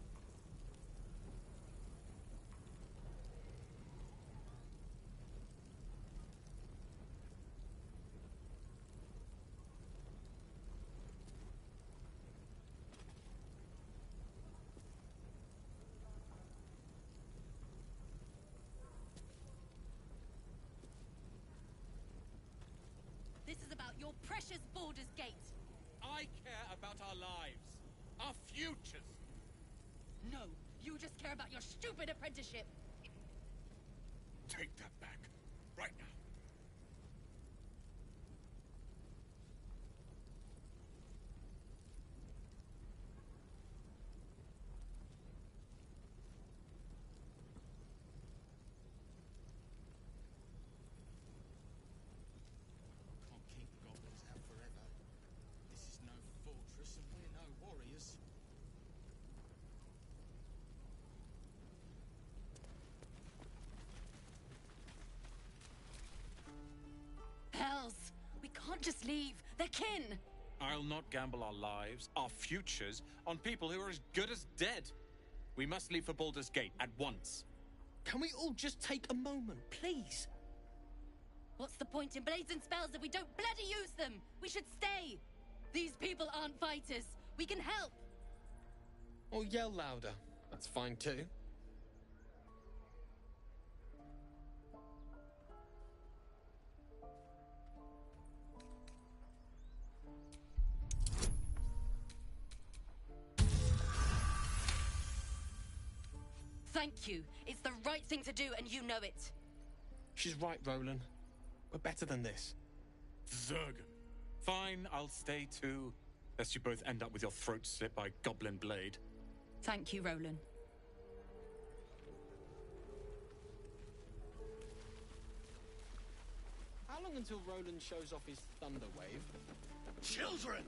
This is about your precious Baldur's Gate.
I care about our lives, our futures.
No, you just care about your stupid apprenticeship.
Take that back. Right now.
Can't keep goblins out forever. This is no fortress and we're no warriors.
Hells! We can't just leave. They're kin!
I'll not gamble our lives, our futures, on people who are as good as dead. We must leave for Baldur's Gate at once.
Can we all just take a moment, please?
What's the point in blades and spells if we don't bloody use them? We should stay! These people aren't fighters. We can help!
Or yell louder. That's fine too.
Thank you. It's the right thing to do, and you know it.
She's right, Roland. We're better than this.
Zergan. Fine, I'll stay too. Lest you both end up with your throats slit by Goblin Blade.
Thank you, Roland.
How long until Roland shows off his thunder wave?
Children!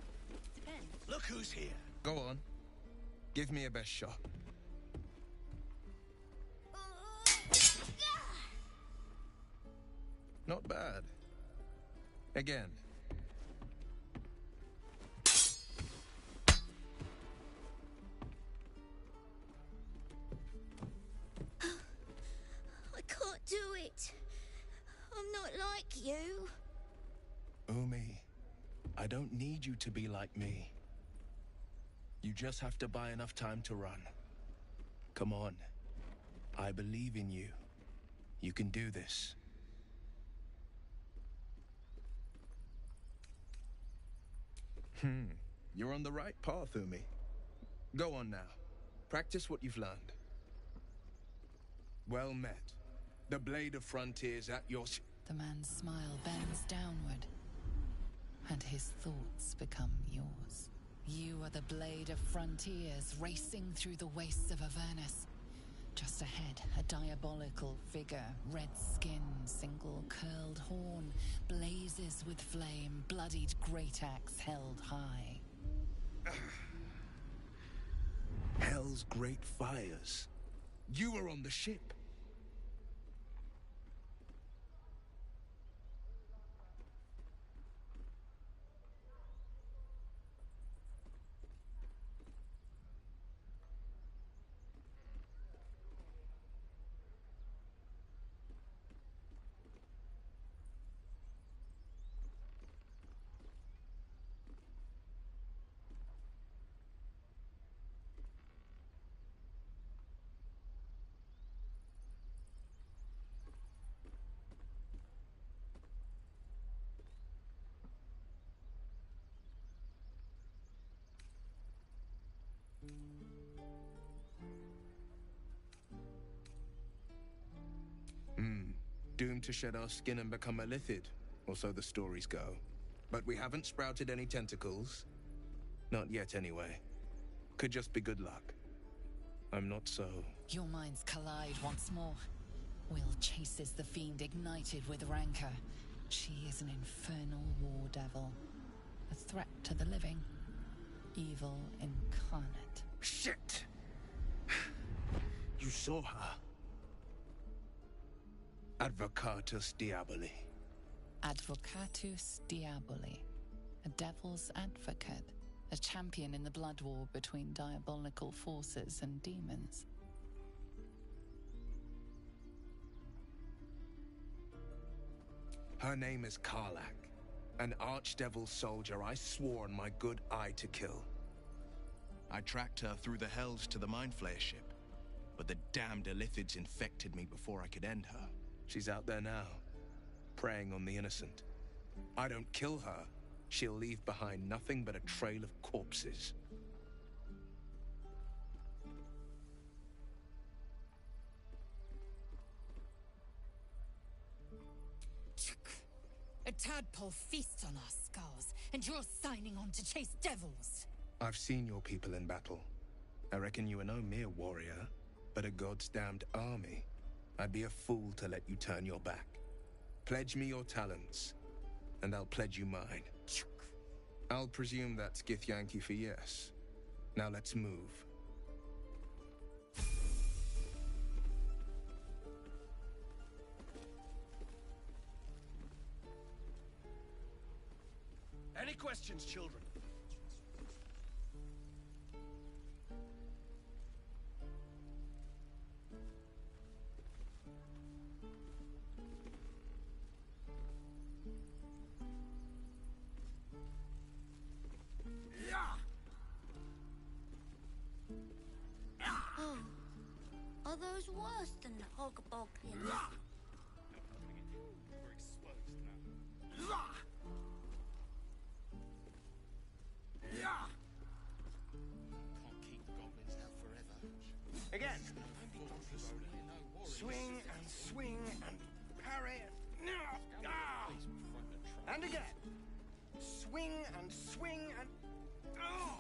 Depends.
Look who's here.
Go on. Give me a best shot. Not bad. Again.
I can't do it. I'm not like you.
Umi, I don't need you to be like me. You just have to buy enough time to run. Come on. I believe in you. You can do this.
You're on the right path, Umi. Go on now. Practice what you've learned. Well met. The Blade of Frontiers at your...
The man's smile bends downward, and his thoughts become yours. You are the Blade of Frontiers, racing through the wastes of Avernus. Just ahead, a diabolical figure, red skin, single curled horn, blazes with flame, bloodied great axe held high.
Hell's great fires. You were on the ship.
Doomed to shed our skin and become a lithid, or so the stories go. But we haven't sprouted any tentacles. Not yet, anyway. Could just be good luck. I'm not so...
Your minds collide once more. Will chases the fiend ignited with rancor. She is an infernal war devil. A threat to the living. Evil incarnate.
Shit! You saw her. Advocatus Diaboli.
Advocatus Diaboli. A devil's advocate. A champion in the blood war between diabolical forces and demons.
Her name is Karlach. An archdevil soldier I swore on my good eye to kill.
I tracked her through the Hells to the Mindflayer ship, but the damned Illithids infected me before I could end her.
She's out there now, preying on the innocent. I don't kill her, she'll leave behind nothing but a trail of corpses.
tadpole feasts on our skulls, and you're signing on to chase devils.
I've seen your people in battle. I reckon you are no mere warrior, but a god's damned army. I'd be a fool to let you turn your back. Pledge me your talents, and I'll pledge you mine. I'll presume that's Githyanki for yes. Now let's move.
Any questions, children?
Oh, are those worse than hoggoblins?
Again. Swing and swing and parry. And again. Swing and swing and... Oh!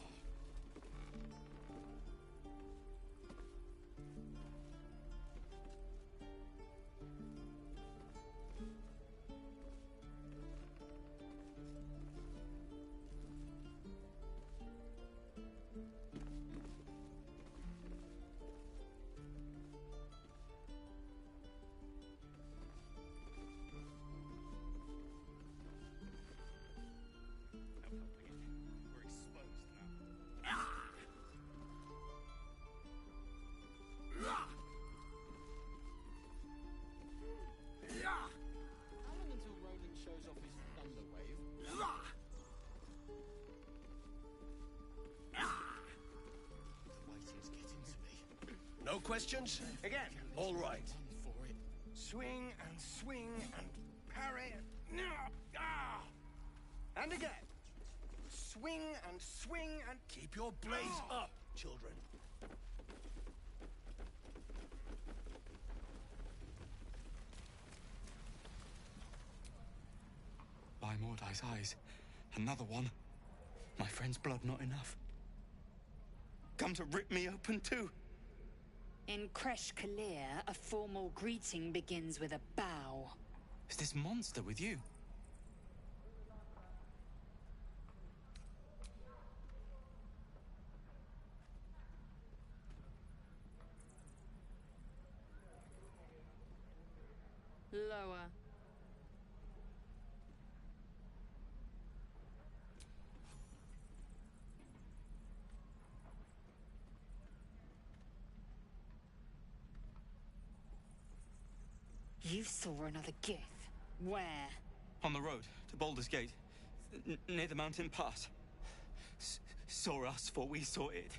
No questions? Again. All right. Swing and swing and parry. And again. Swing and swing and... Keep your blades up, children.
By Mordai's eyes, another one. My friend's blood not enough. Come to rip me open too.
In Kresh Kalir, a formal greeting begins with a bow.
Is this monster with you?
Lower. You saw another Gith. Where?
On the road to Baldur's Gate, near the mountain pass. Saw us before we saw it.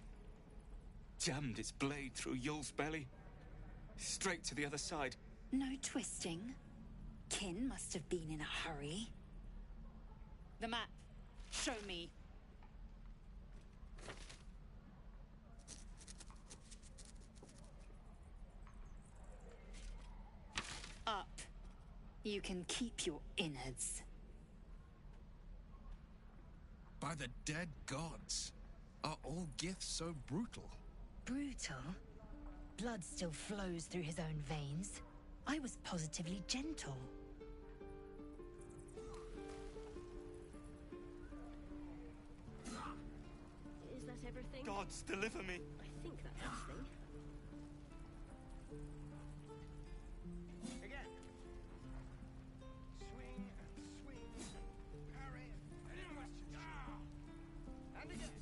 Jammed its blade through Yul's belly. Straight to the other side.
No twisting. Kin must have been in a hurry. The map. Show me. Up. You can keep your innards.
By the dead gods. Are all Giths so brutal?
Brutal? Blood still flows through his own veins. I was positively gentle.
Is that everything?
Gods, deliver me.
I think that's everything.
Again. Swing and swing and parry. Any questions? And again.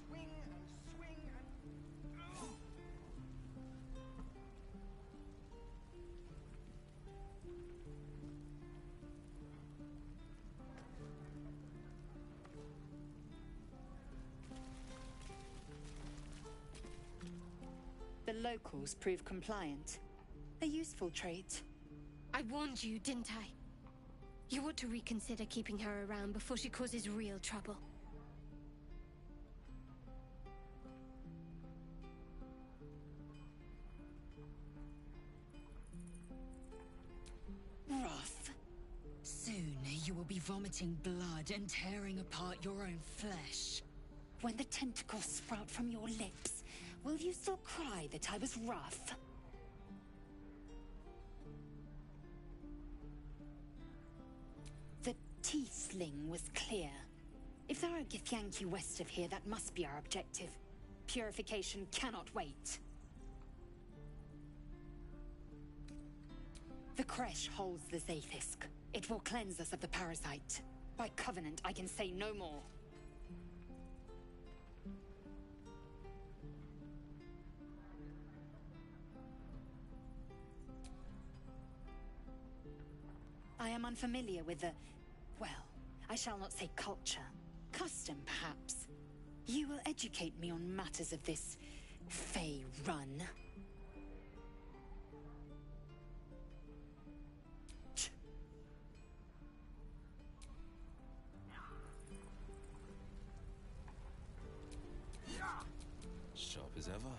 Swing and swing and...
The locals prove compliant. A useful trait.
I warned you, didn't I? You ought to reconsider keeping her around before she causes real trouble.
Rough. Soon. vomiting blood and tearing apart your own flesh. When the tentacles sprout from your lips, will you still cry that I was rough? The T-sling was clear. If there are Githyanki west of here, that must be our objective. Purification cannot wait. The Kresh holds the Zaithisk. It will cleanse us of the parasite. By covenant, I can say no more. I am unfamiliar with the... well, I shall not say culture. Custom, perhaps. You will educate me on matters of this... Fey run.
Sharp as ever.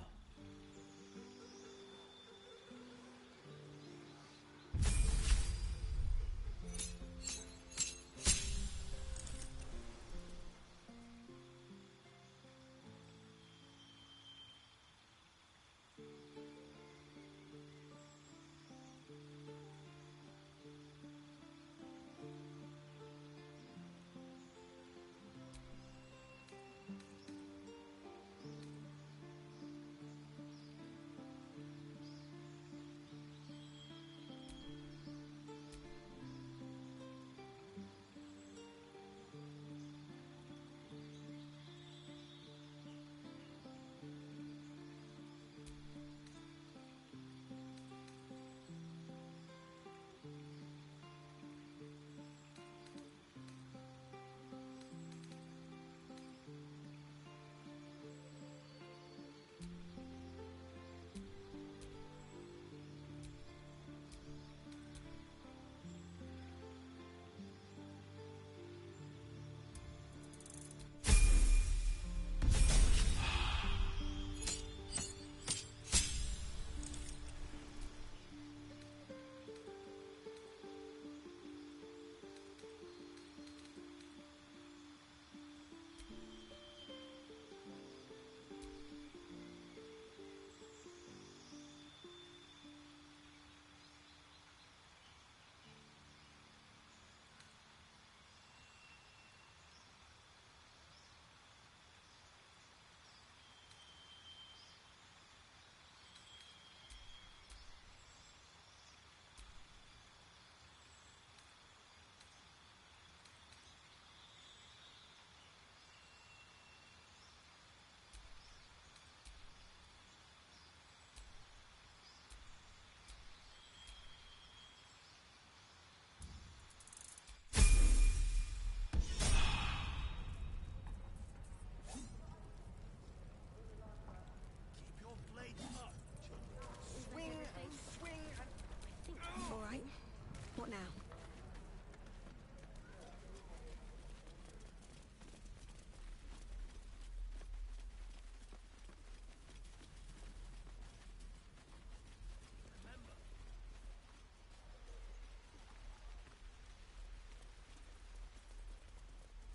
What now?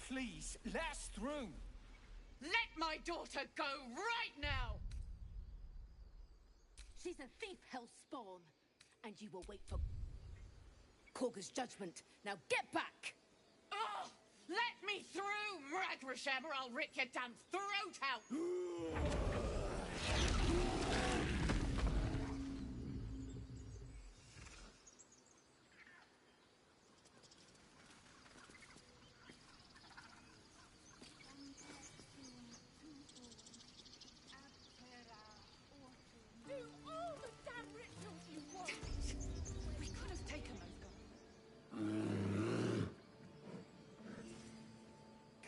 Please, let us through!
Let my daughter go right now!
She's a thief, Hellspawn. And you will wait for Korga's judgment. Now get back!
Oh! Let me through, Mragrasham, or I'll rip your damn throat out!
Do all the damn rituals you want! We could have taken those guys.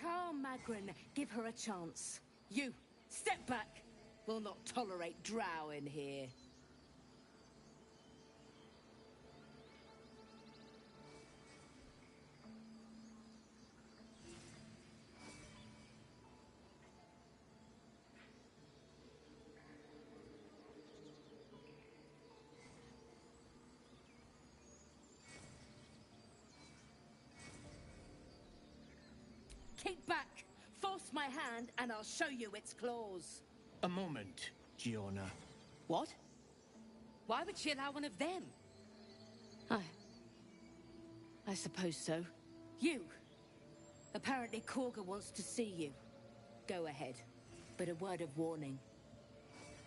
Calm, Magrin. Give her a chance. You, step back. We'll not tolerate drow in here.
Kick back! Force my hand, and I'll show you its claws.
A moment, Giona.
What? Why would she allow one of them? I suppose so. You! Apparently Korga wants to see you. Go ahead. But a word of warning.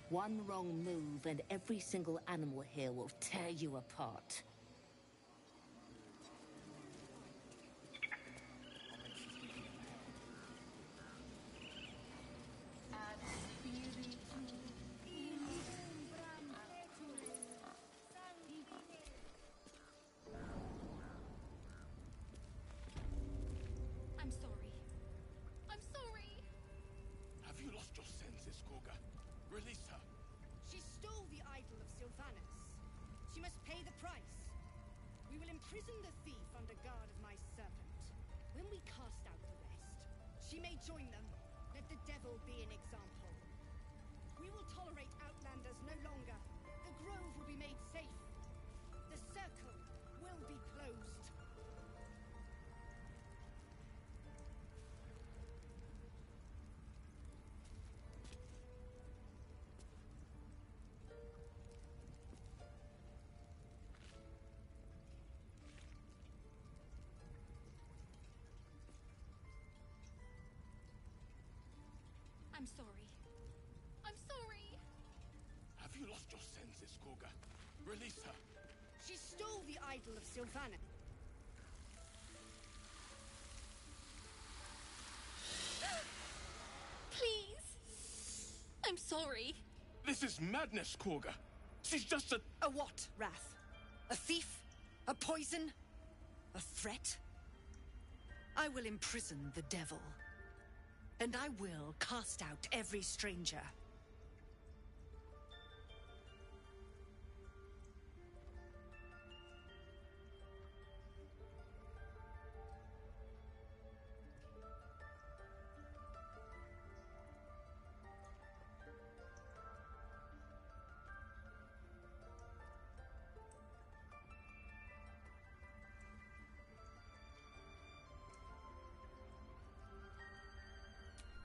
One wrong move and every single animal here will tear you apart.
I'm sorry. I'm sorry.
Have you lost your senses, Korga? Release her.
She stole the idol of Sylvanas. She must pay the price. We will imprison the thief under guard of my serpent. When we cast out the rest, she may join them. Let the devil be an example. We will tolerate outlanders no longer. The grove will be made safe. The circle will be closed.
I'm sorry. I'm sorry.
Have you lost your senses, Korga? Release her.
She stole the idol of Sylvanas.
Please. I'm sorry.
This is madness, Korga. She's just a...
A what, Wrath? A thief? A poison? A threat? I will imprison the devil. And I will cast out every stranger.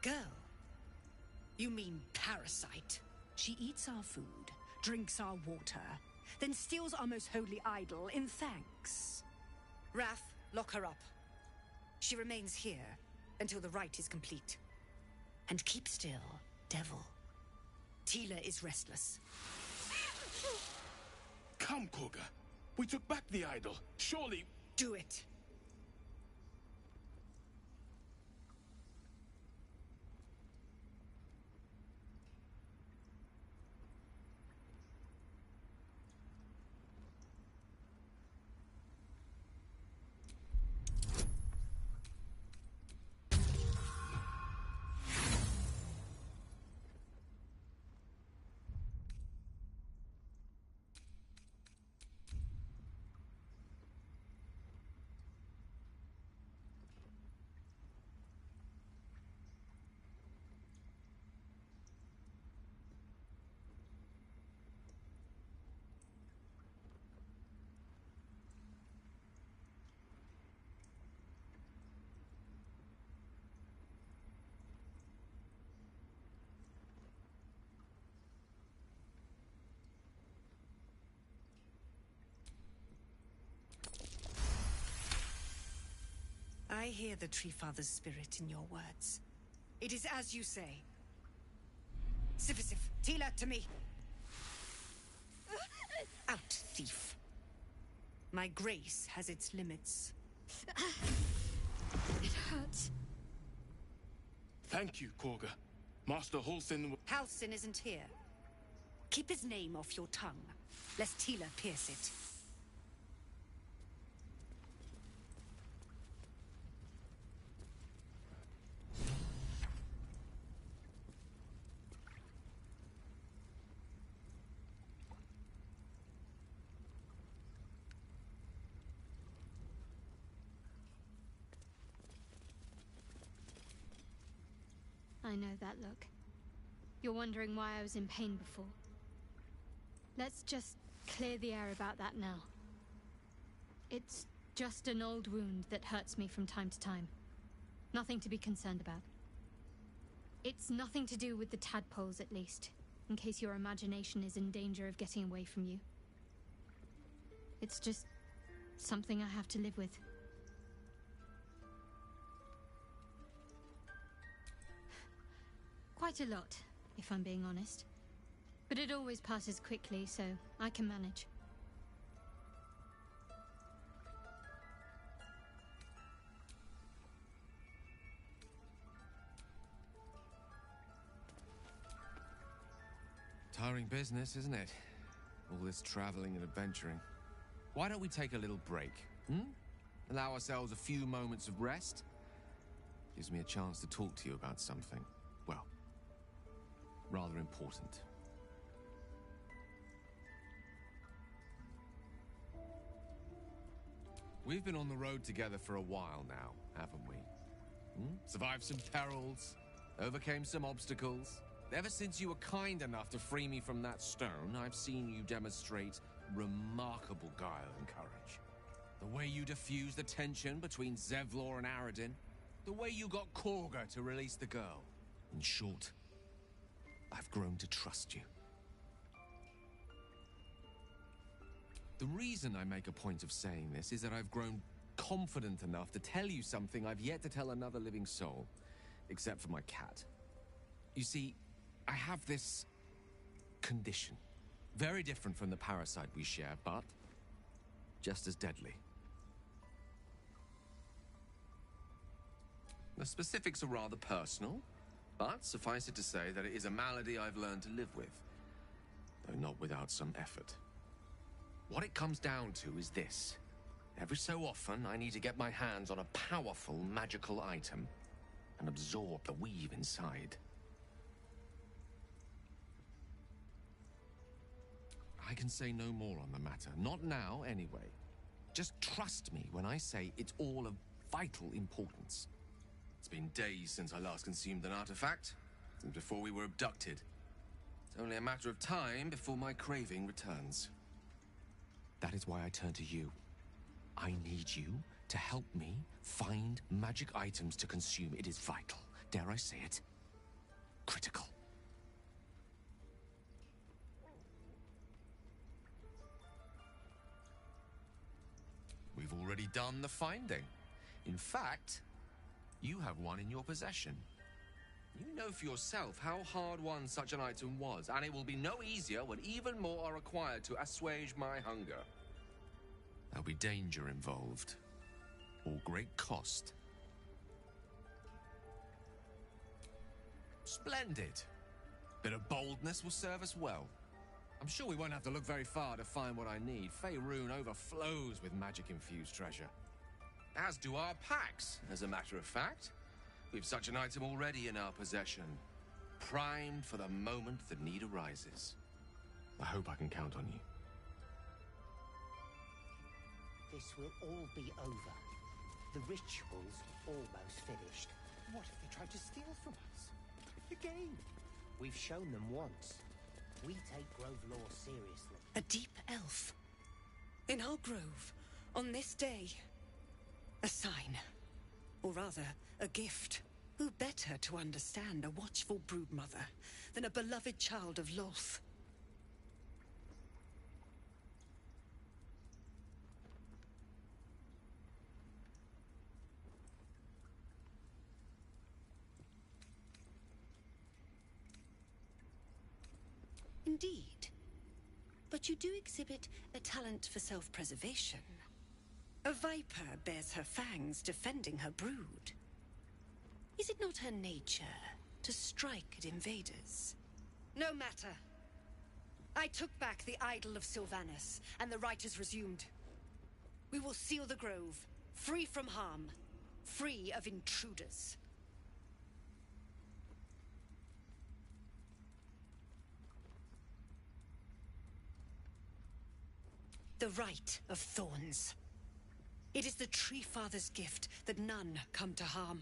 Girl? You mean parasite? She eats our food, drinks our water, then steals our most holy idol in thanks. Wrath, lock her up. She remains here until the rite is complete. And keep still, devil. Tila is restless.
Come, Korga. We took back the idol. Surely...
Do it. I hear the Tree Father's spirit in your words. It is as you say. Sifisif, Tila, to me. Out, thief. My grace has its limits.
It hurts.
Thank you, Korga. Master Halsin...
Halsin isn't here. Keep his name off your tongue, lest Tila pierce it.
I know that look. You're wondering why I was in pain before. Let's just clear the air about that now. It's just an old wound that hurts me from time to time. Nothing to be concerned about. It's nothing to do with the tadpoles, at least, in case your imagination is in danger of getting away from you. It's just something I have to live with. Quite a lot, if I'm being honest. But it always passes quickly, so I can manage.
Tiring business, isn't it? All this traveling and adventuring. Why don't we take a little break, Allow ourselves a few moments of rest? Gives me a chance to talk to you about something, well, rather important. We've been on the road together for a while now, haven't we? Survived some perils, overcame some obstacles. Ever since you were kind enough to free me from that stone, I've seen you demonstrate remarkable guile and courage. The way you diffused the tension between Zevlor and Aradin. The way you got Korga to release the girl. In short, I've grown to trust you. The reason I make a point of saying this is that I've grown confident enough to tell you something I've yet to tell another living soul, except for my cat. You see, I have this condition. Very different from the parasite we share, but just as deadly. The specifics are rather personal, but suffice it to say that it is a malady I've learned to live with, though not without some effort. What it comes down to is this. Every so often, I need to get my hands on a powerful magical item and absorb the weave inside. I can say no more on the matter. Not now, anyway. Just trust me when I say it's all of vital importance. It's been days since I last consumed an artifact, since before we were abducted. It's only a matter of time before my craving returns. That is why I turn to you. I need you to help me find magic items to consume. It is vital. Dare I say it? Critical. We've already done the finding. In fact, you have one in your possession. You know for yourself how hard-won such an item was, and it will be no easier when even more are required to assuage my hunger. There'll be danger involved, or great cost. Splendid. Bit of boldness will serve us well. I'm sure we won't have to look very far to find what I need. Faerun overflows with magic-infused treasure. As do our packs, as a matter of fact. We've such an item already in our possession. Primed for the moment the need arises. I hope I can count on you.
This will all be over. The ritual's almost finished. What if they tried to steal from us? Again? We've shown them once. We take Grove law seriously.
A deep elf. In our grove, on this day. A sign. Or rather, a gift. Who better to understand a watchful broodmother than a beloved child of Lolth? Indeed. But you do exhibit a talent for self-preservation. A viper bears her fangs defending her brood. Is it not her nature to strike at invaders? No matter. I took back the idol of Sylvanas, and the rite is resumed. We will seal the grove, free from harm, free of intruders. The Rite of Thorns. It is the Tree Father's gift that none come to harm.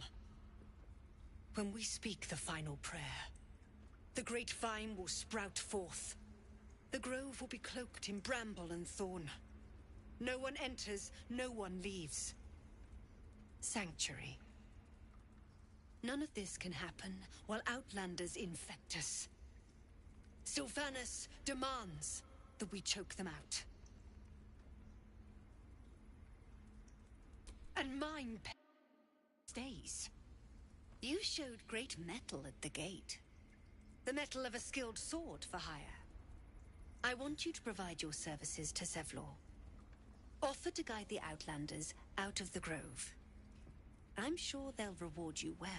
When we speak the final prayer, the great vine will sprout forth. The grove will be cloaked in bramble and thorn. No one enters, no one leaves. Sanctuary. None of this can happen while Outlanders infect us. Sylvanas demands that we choke them out. And mine stays. You showed great mettle at the gate. The mettle of a skilled sword for hire. I want you to provide your services to Zevlor. Offer to guide the Outlanders out of the Grove. I'm sure they'll reward you well.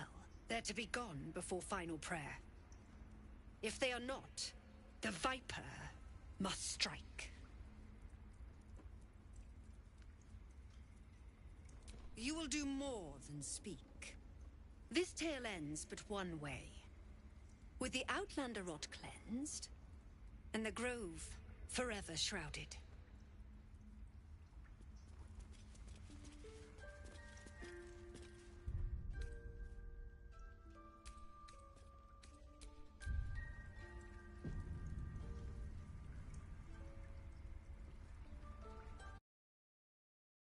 They're to be gone before final prayer. If they are not, the Viper must strike. You will do more than speak. This tale ends but one way. With the Outlander rot cleansed, and the Grove forever shrouded.